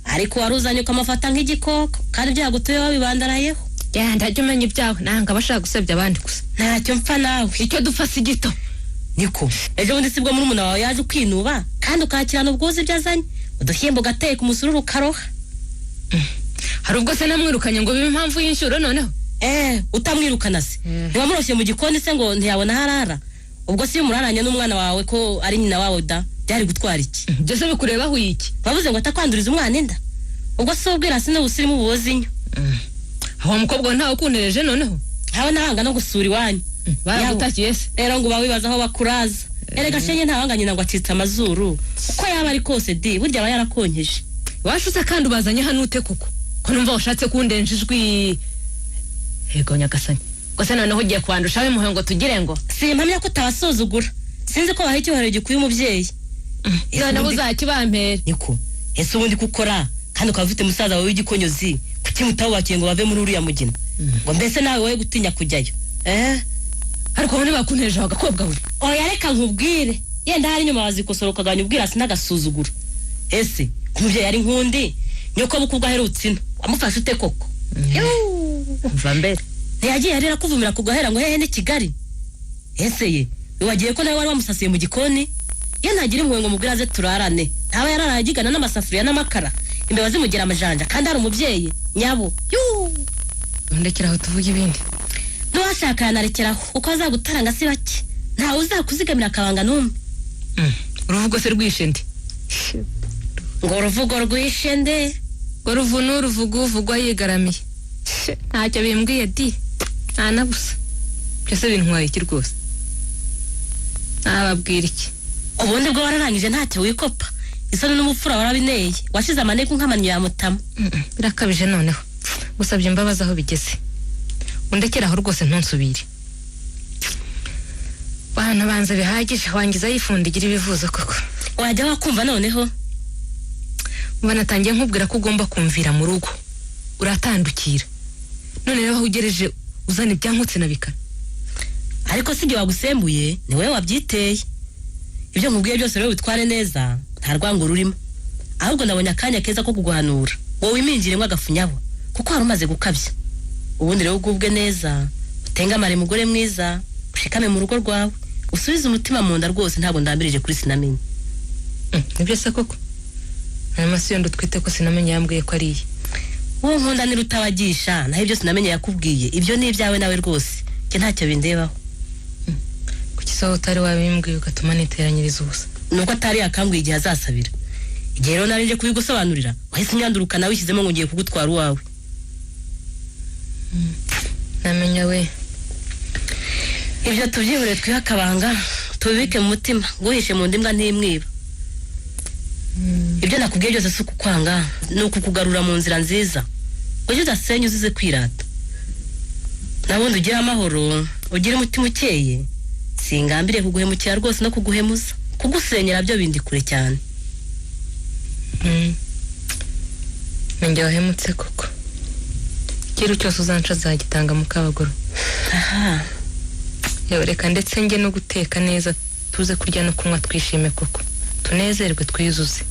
ariko wari uzanye ukamufata nk'igikoko kandi ibyo yagutuye wabibandarayeho ndajya umenya ibyawe nanga bashaka gusebya abandi gusa ntacyo mpfa nawe icyo dupfa si gito niko ejo bundi sibwo murumuna wawe yaje ukinuba kandi ukakirana ubwuzu ibyo azanye udushyimbo ugateka umusururu ukaroha hari ubwo se namwirukanye ngo bibe impamvu y'inshuro noneho utamwirukana se ntiwamuroshye mu gikoni se ngo ntiyabona harara ubwo si umuraranye n'umwana wawe ko ari nyina wawe da byari gutwara iki byose bikurebaho iki bavuze ngo atakwanduriza umwana inda ubwo si ubwira si n'ubusirimu buwoza inyo aho mukobwa ntawe ukunereje noneho hawe nahanga no gusura iwanyu baragutakiye se rero ngo bawibaza aho bakuraza erega shenye ntawanga nyina ngo acitse amazuru uko yaba ari kose di burya aba yarakonkeje washutse kandi ubazanye hano ute kuko ko numva washatse kundenja ijwi yego nyagasani gusa noneho ugiye kwandusha we muhe ngo tugire ngo simpamya ko utabasuzugura sinzi ko baha icyubahiro gikuye umubyeyi noneho uzakibampere niko ese ubundi kukora kandi ukaba ufite musaza wawe w'igikonyozi kuki mutabubakiye ngo bave muri uriya mugina ngo mbese nawe wowe gutinya kujyayo ariko wowe ntibakunteje agakobwa we oya reka nkubwire yenda hari inyuma wazikosora ukagabanya ubwirasi n'agasuzuguro ese ku mubyeyi ari nkundi nyoko bukubwa aherutse ino wamufashe ute koko mva mbere ntiyagiye arira kuvumira ku gahera ngo hehe ni Kigali ese ye wibagiye ko nawe wari wamusasiye mu gikoni iyo ntagira impuhwe ngo mubwira aze turarane ntaba yararaye agigana n'amasafuriya n'amakara imbeba zimugira amajanja kandi hari umubyeyi nyabo ndekeraho tuvuge ibindi n'uwashaka yanarekeraho uko azagutaranga si bake ntawe uzakuzigamira akabanga n'umwe uruvugo se rwishe ndi ngo uruvugo rwishe nde ngo ruvu n'uruvugo uvugwa yigaramiye ntacyo bimbwiye di nta na busa byose bintwaye iki rwose ntababwira iki ubundi bwo wararangije ntacyo wikopa isoni n'umupfura warabineye washyize amaneko nk'amanyo ya mutama birakabije noneho gusabye imbabazi aho bigeze undekeraho rwose ntunsubire bana banza bihagije wangiza yifundigira ibivuzo koko wajya wakumva noneho mba natangiye nkubwira ko ugomba kumvira mu rugo uratandukira none rero aho ugereje uzana ibyankutse na bikara ariko si igihe wagusembuye ni wowe wabyiteye ibyo nkubwiye byose rero bitware neza nta rwango rurimo ahubwo nabonye akanya keza ko kuguhanura wowe iminjire ngo agafunyabo kuko hari umaze gukabya ubundi rero ugubwe neza utengamare mugore mwiza ushikame mu rugo rwawe usubize umutima mu nda rwose ntabwo ndambirije kuri Sinamenye. Nibyo se koko aya masiyo ndutwite ko Sinamenye yambwiye ko ari iye wowe nkunda ni rutabagisha naho ibyo Sinamenye yakubwiye ibyo ni ibyawe nawe rwose ke ntacyo bindebaho. kuki so utari wabimbwiye ugatuma niteranyiriza ubusa nuko atari yakambwiye igihe azasabira igihe rero narinje kubigusobanurira wahise unyanduruka nawe ishyizemo ngo ngiye kugutwara uwawe. Namenya we ibyo tubyihore twihakabanga tubibike mu mutima guhishe mu ndimbwa ntimwiba. Ibyo nakubwiye byose si ukukwanga ni ukukugarura mu nzira nziza ujye udasenye uzize kwirata nabundi ugira amahoro ugira umutima ukeye singambire kuguhemukira rwose no kuguhemuza kugusenyera byo bindi kure cyane. Ninjye wahemutse koko kiro cyose uzanca zagitanga mu kabagoro. Aha yewe reka ndetse nge no guteka neza tuze kurya no kunywa twishime koko tunezerwe twiyuzuze.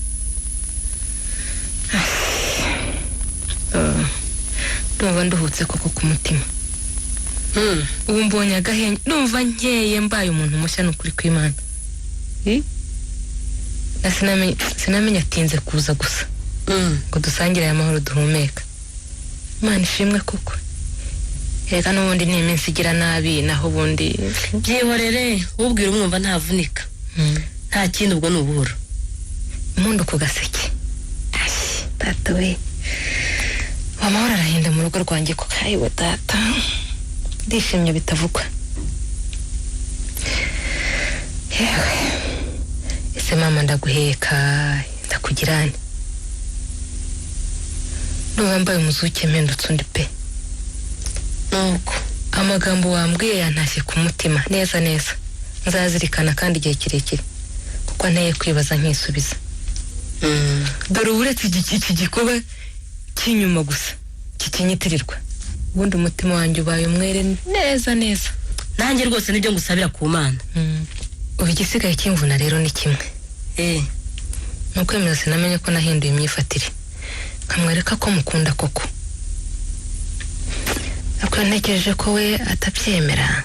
Ndumva nduhutse koko ku mutima. Ubu mbonye agahenge ndumva nkeye mbaye umuntu mushya n'ukuri kw'Imana. Sinamenye atinze kuza gusa ngo dusangire aya mahoro duhumeka. Imana ishimwe koko reka n'ubundi ni iminsi igira nabi naho ubundi byihorere ubwira umwumva ntavunika nta kindi ubwo n'ubuhoro impundu ku gaseke. Data we amahoro arahinda mu rugo rwanjye ko kayiwe data ndishimye bitavugwa. Yewe ese mama ndaguheka ndakugirane n'uwambaye umuzuke mpendutse undi pe nuko amagambo wambwiye yantashye ku mutima neza neza nzazirikana kandi igihe kirekire kuko nteye kwibaza nkisubiza. Dore uretse iki gikuba cy'inyuma gusa kikinyitirirwa ubundi umutima wanjye ubaye umwere neza neza nanjye rwose nibyo ngusabira ku Mana. Ubu igisigaye cy'imvuna rero ni kimwe nukwemeza Sinamenye ko nahinduye imyifatire nkamwereka ko mukunda koko ariko ntekereje ko we atabyemera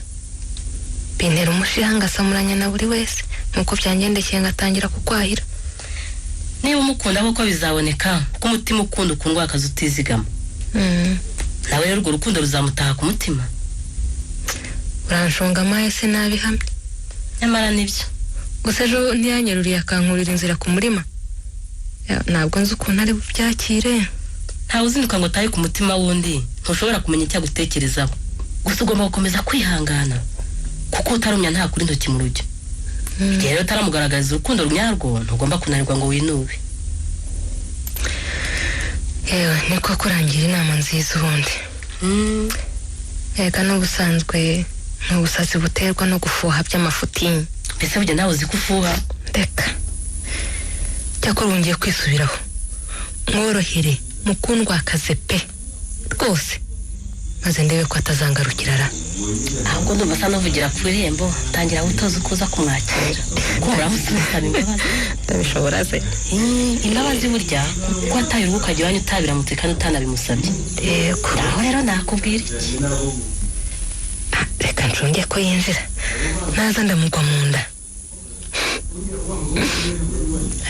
bintera umushiha ngasamuranya na buri wese nkuko byangendekeye ngatangira kukwahira. Niba umukunda koko bizaboneka kuko umutima ukunda ukundwa akazi utizigama. Nawe rero urwo rukundo ruzamutaha ku mutima. Uranshonga amaye se nabihamye nyamara nibyo gusa ejo ntiyanyeruriye akankurira inzira ku murima ntabwo nzi ukuntu ari bubyakire. Ntawe uzinduka ngo utahe ku mutima wundi ntushobora kumenya icyo agutekerezaho gusa ugomba gukomeza kwihangana kuko utarumya nta kuri intoki mu rujyo. Igihe rero utaramugaragariza urukundo runyarwo ntugomba kunanirwa ngo winube. Yewe niko kurangira inama nziza ubundi. Ega n'ubusanzwe n'ubusazi buterwa no gufuha by'amafuti. Mbese burya nawe uzi kufuha? Ndeka cyakora wongeye kwisubiraho mworohere mukundwa akaze pe rwose maze ndebe ko atazangarukira ra. Ahubwo ndumva asa n'uvugira ku irembo tangira gutoza ukuza kumwakira ko uramutse umusaba imbabazi. Ndabishobora se imbabazi burya ko ataye urugo ukajya iwanyu utabiramutse kandi utanabimusabye. Yego naho rero nakubwira iki reka nshonge ko yinjira naza ndamugwa mu nda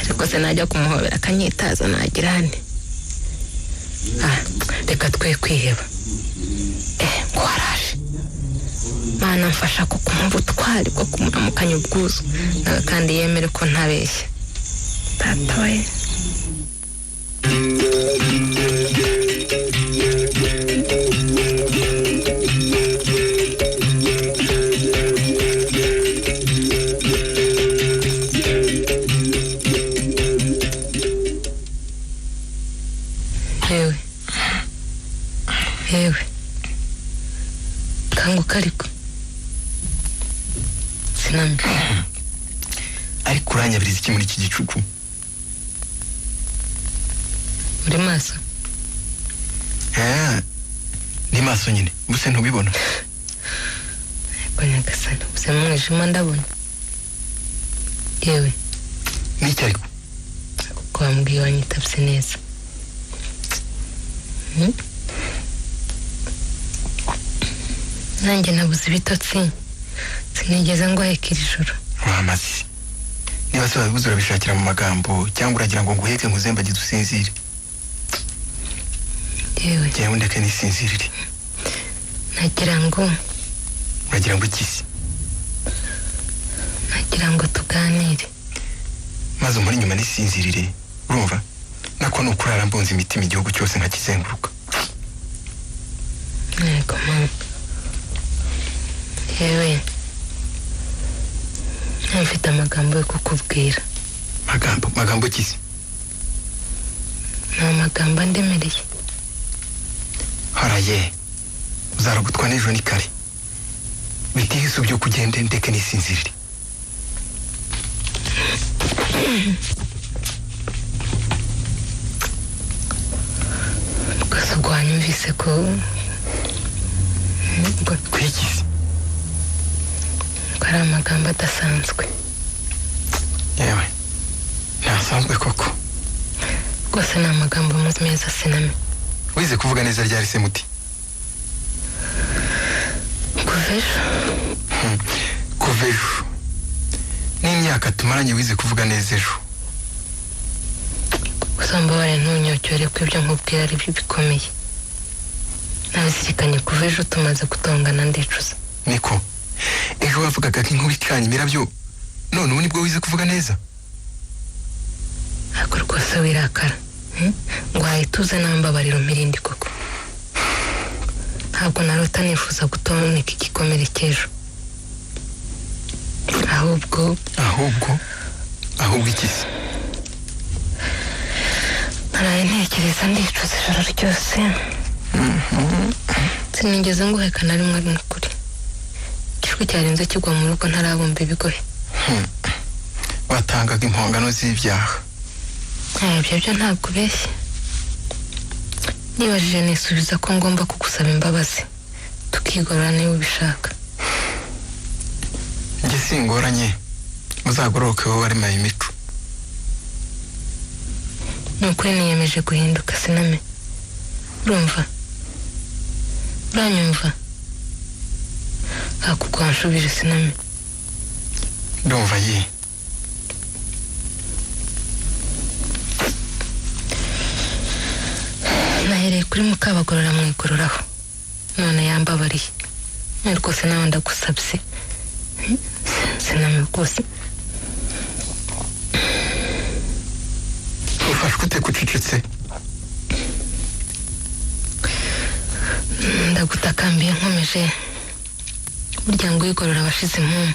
ariko se najya kumuhobera akanyitaza nagirane. Reka twe kwiheba ngo waraje Mana mfasha ko kumva utwari bwo kumuramukanya ubwuzu nawe kandi yemere ko ntabeshya. Data we hewe kanguka ariko Sinamenye ariko uranyabiriza iki muri iki gicuku? uri maso? Ni maso nyine ubuse ntubibona? Nyagasani ubuse mu mwijima ndabona. Yewe n'iki ariko? ko wambwiye wanyitabye neza. Nanjye nabuze ibitotsi sinigeze ngo ahekera ijoro. Wamaze niba se wabibuze urabishakira mu magambo cyangwa uragira ngo nguheke nkuzembagize usinzire? Yewe njyewe ndeke nisinzirire. nagira ngo uragira ngo ikisi? nagira ngo tuganire maze umuri nyuma nisinzirire. Urumva nako nukurara mbonza imitima igihugu cyose nkakizenguruka. yego mama. yewe mfite amagambo yo kukubwira. Magambo kisi? nta magambo andemereye. haraye uzaragutwa n'ejo ni kare bitihise byo kugenda ndeke nisinzirire. gusa ubwo wanyumvise ko kwikisi ari amagambo adasanzwe. yewe ntasanzwe koko rwose ni amagambo meza siname. wize kuvuga neza ryari se muti? kuva ejo. kuva ejo n'imyaka tumaranye wize kuvuga neza ejo. gusa mbabare ntunyocyore ko ibyo nkubwira ari byo bikomeye. nabizirikanye kuva ejo tumaze gutongana ndicuza. niko ejo wavugaga ko inkuru icanye imirabyo none ubu nibwo wize kuvuga neza? ariko rwose wirakara ngo wahituze nambabariro mirindi koko. ntabwo narota nifuza gutonika igikomere cy'ejo. ahubwo ikisi? naraye ntekereza ndicuza ijoro ryose. sinigeze nguheka na rimwe ari n'ukuri. igishwi cyarenze kigwa mu rugo ntarabumva ibigohe. watangaga impongano z'ibyaha. ibyo byo ntabwo ubeshye. nibajije nisubiza ko ngomba kugusaba imbabazi tukigorora niba ubishaka. njye singoranye uzagororoke wowe waremaye imico. ni ukuri niyemeje guhinduka siname. urumva? uranyumva? hakugwa wanshubije siname. ndumva ye. nahereye kuri Mukabagorora mwigororaho none yambabariye. rwose nawe ndagusabye siname rwose. ufashwe ute kucecetse? ndagutakambiye nkomeje. burya ngo uyigorora abashize impumu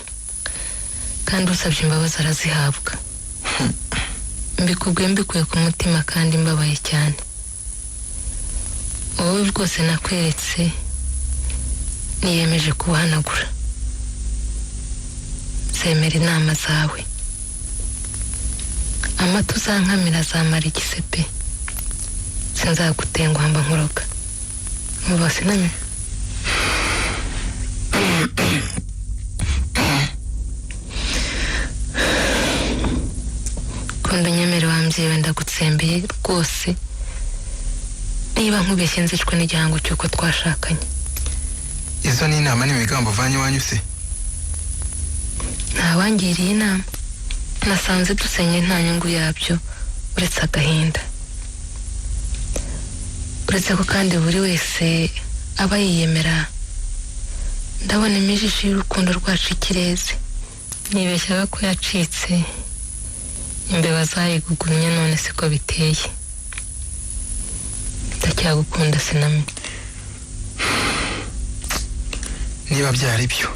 kandi usabye imbabazi arazihabwa. mbikubwiye mbikuye ku mutima kandi mbabaye cyane. wowe rwose nakweretse niyemeje kubahanagura. zemera inama zawe. amata uzankamira azamara igisepe. sinzagutenguha mba nkuroga. muba siname. kunda unyemere wambyeyi wenda gutsembeye rwose. niba nkubeshye nzicwe n'igihango cy'uko twashakanye. izo ni inama n'imigambo uvanye iwanyu se? ntawangiriye inama. nasanze dusenye nta nyungu yabyo uretse agahinda. uretse ko kandi buri wese aba yiyemera. ndabona imijiji y'urukundo rwacu ikirezi. nibeshyaga ko yacitse imbeba zayigugumye none siko biteye. ndacyagukunda siname. niba byari byo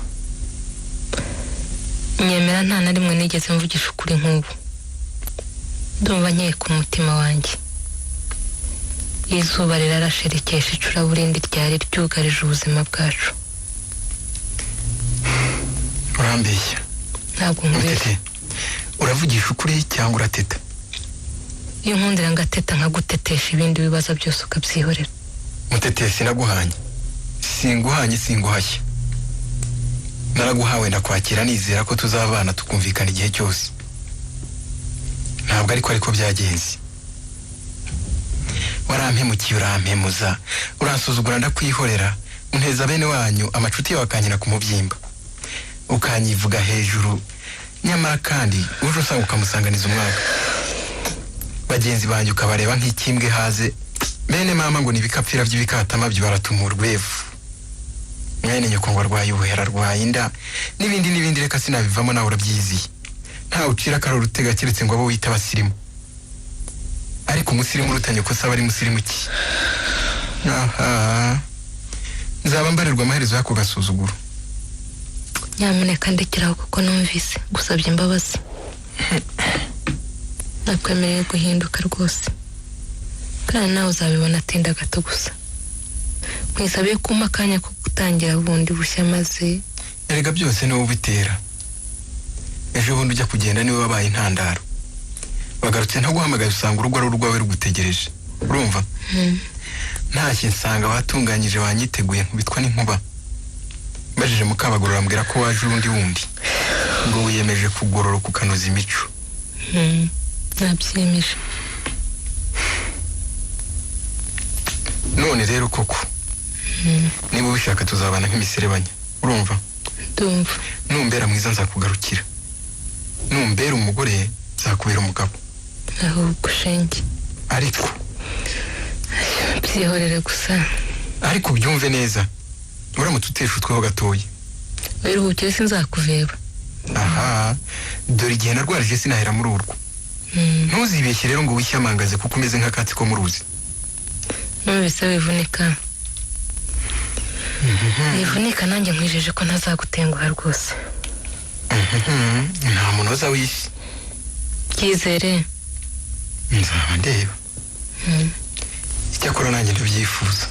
nyemera nta na rimwe nigeze mvugisha ukuri nk'ubu. ndumva nkeye ku mutima wanjye. izuba rirarashe rikesha icuraburindi ryari ryugarije ubuzima bwacu. urambeshya? ntabwo nkubeshya. uravugisha ukuri cyangwa urateta? iyo nkundira ngateta nkagutetesha ibindi bibazo byose ukabyihorera. muteteye sinaguhanye. singuhanye singuhashya. naraguhawe ndakwakira nizera ko tuzabana tukumvikana igihe cyose. nta ntabwo ariko byagenze. Warampemukiye urampemuza, uransuzugura ndakwihorera, unteza bene wanyu amacuti yawe akanyina ku mubyimba, ukanyivuga hejuru, nyamara kandi uje usanga ukamusanganiza umwaka. Bagenzi banjye ukabareba nk'ikimbwe haze, bene mama ngo nibikapfira by'ibikatama byibaratuma urwevu. Mwene nyoko ngo arwaye ubuhera rwaye inda n'ibindi reka sinabivamo nawe urabyiziye. Nta ucira karoro rutega kiretse ngo abo wita abasirimu. Ariko umusirimu rutanye ko saba ari musirimu ki? Aha. Nzaba mbarirwa amaherezo yako gasuzuguro. Nyamuneka ndekeraho kuko numvise gusabye imbabazi. Nakwemereye guhinduka rwose. Kandi nawe uzabibona atinda gato gusa. Mwisabiye kuma akanya ko gutangira bundi bushya maze. Erega byose niwe ubitera. Ejo bundi ujya kugenda niwe wabaye intandaro. Bagarutse nta guhamagaye usanga urugo ari urwawe rugutegereje. Urumva? Ntashye nsanga watunganyije wanyiteguye nkubitwa n'inkuba. Mbajije Mukabagorora ambwira ko waje urundi wundi. Ngo wiyemeje kugororoka ukanoza imico. Nabyiyemeje. None rero koko. Niba ubishaka tuzabana nk'imiserebanya. Urumva? Ndumva. Numbera mwiza nzakugarukira. Numbera umugore nzakubera umugabo. Ahubwo shenge. Ariko byihorere gusa. Ariko byumve neza. Uramutse utesha utweho gatoya. Wiruhukire sinzakuveba. Aha. Dore igihe narwarije sinahera muri urwo. Ntuzibeshye rero ngo wishyamangaze kuko umeze nk'akatsi ko mu ruzi. Numvise wivunika. Wivunika nanjye nkwijeje ko ntazagutenguha rwose. Nta muntu uzawishe. Byizere. Nzaba ndeba. Icyakora nanjye ndabyifuza.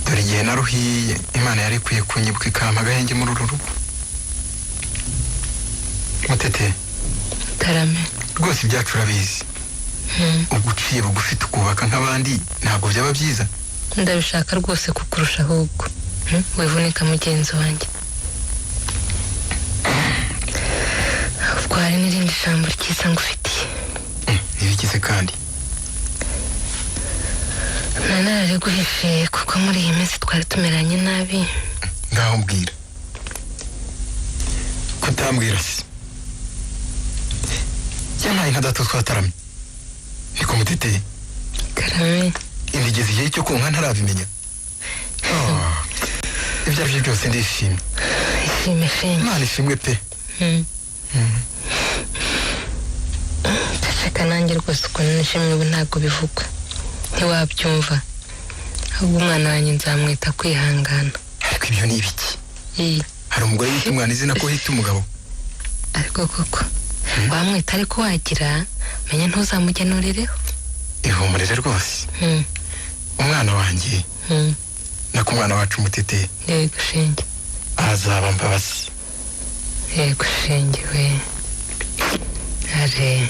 Dore igihe naruhiye Imana yari ikwiye kunyibuka ikampa agahenge muri uru rugo. Mutete. Karame. Rwose ibyacu urabizi. Uguciye bugufi tukubaka nk'abandi ntabwo byaba byiza. Ndabishaka rwose kukurusha ahubwo. Wivunika mugenzi wanjye. Ubwo hari n'irindi jambo ryiza ngufitiye. Ntibigize kandi. Nanarare guhishiye kuko muri iyi minsi twari tumeranye nabi. Ngaho mbwira. Kutambwira se. Cyamaye nka data twataramye. Niko Mutete. Karame. Indigeze igihe cyo konka ntarabimenya. Ibyo aribyo byose ndishimye. Ishime shenge. Imana ishimwe pe. Ndashaka nanjye rwose ukuntu nishimye ubu ntabwo bivugwa. Ntiwabyumva. Ahubwo umwana wanjye nzamwita kwihangana. Ariko ibyo ni ibiki? Hari umugore yita umwana izina ko hita umugabo. Ariko koko wamwita ariko wagira menya ntuzamugenurireho. Ihumurire rwose. Umwana wanjye. Nako umwana wacu Mutete. Yego shenge. Azaba Mbabazi. Yego shenge we. Are.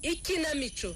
Ikinamico.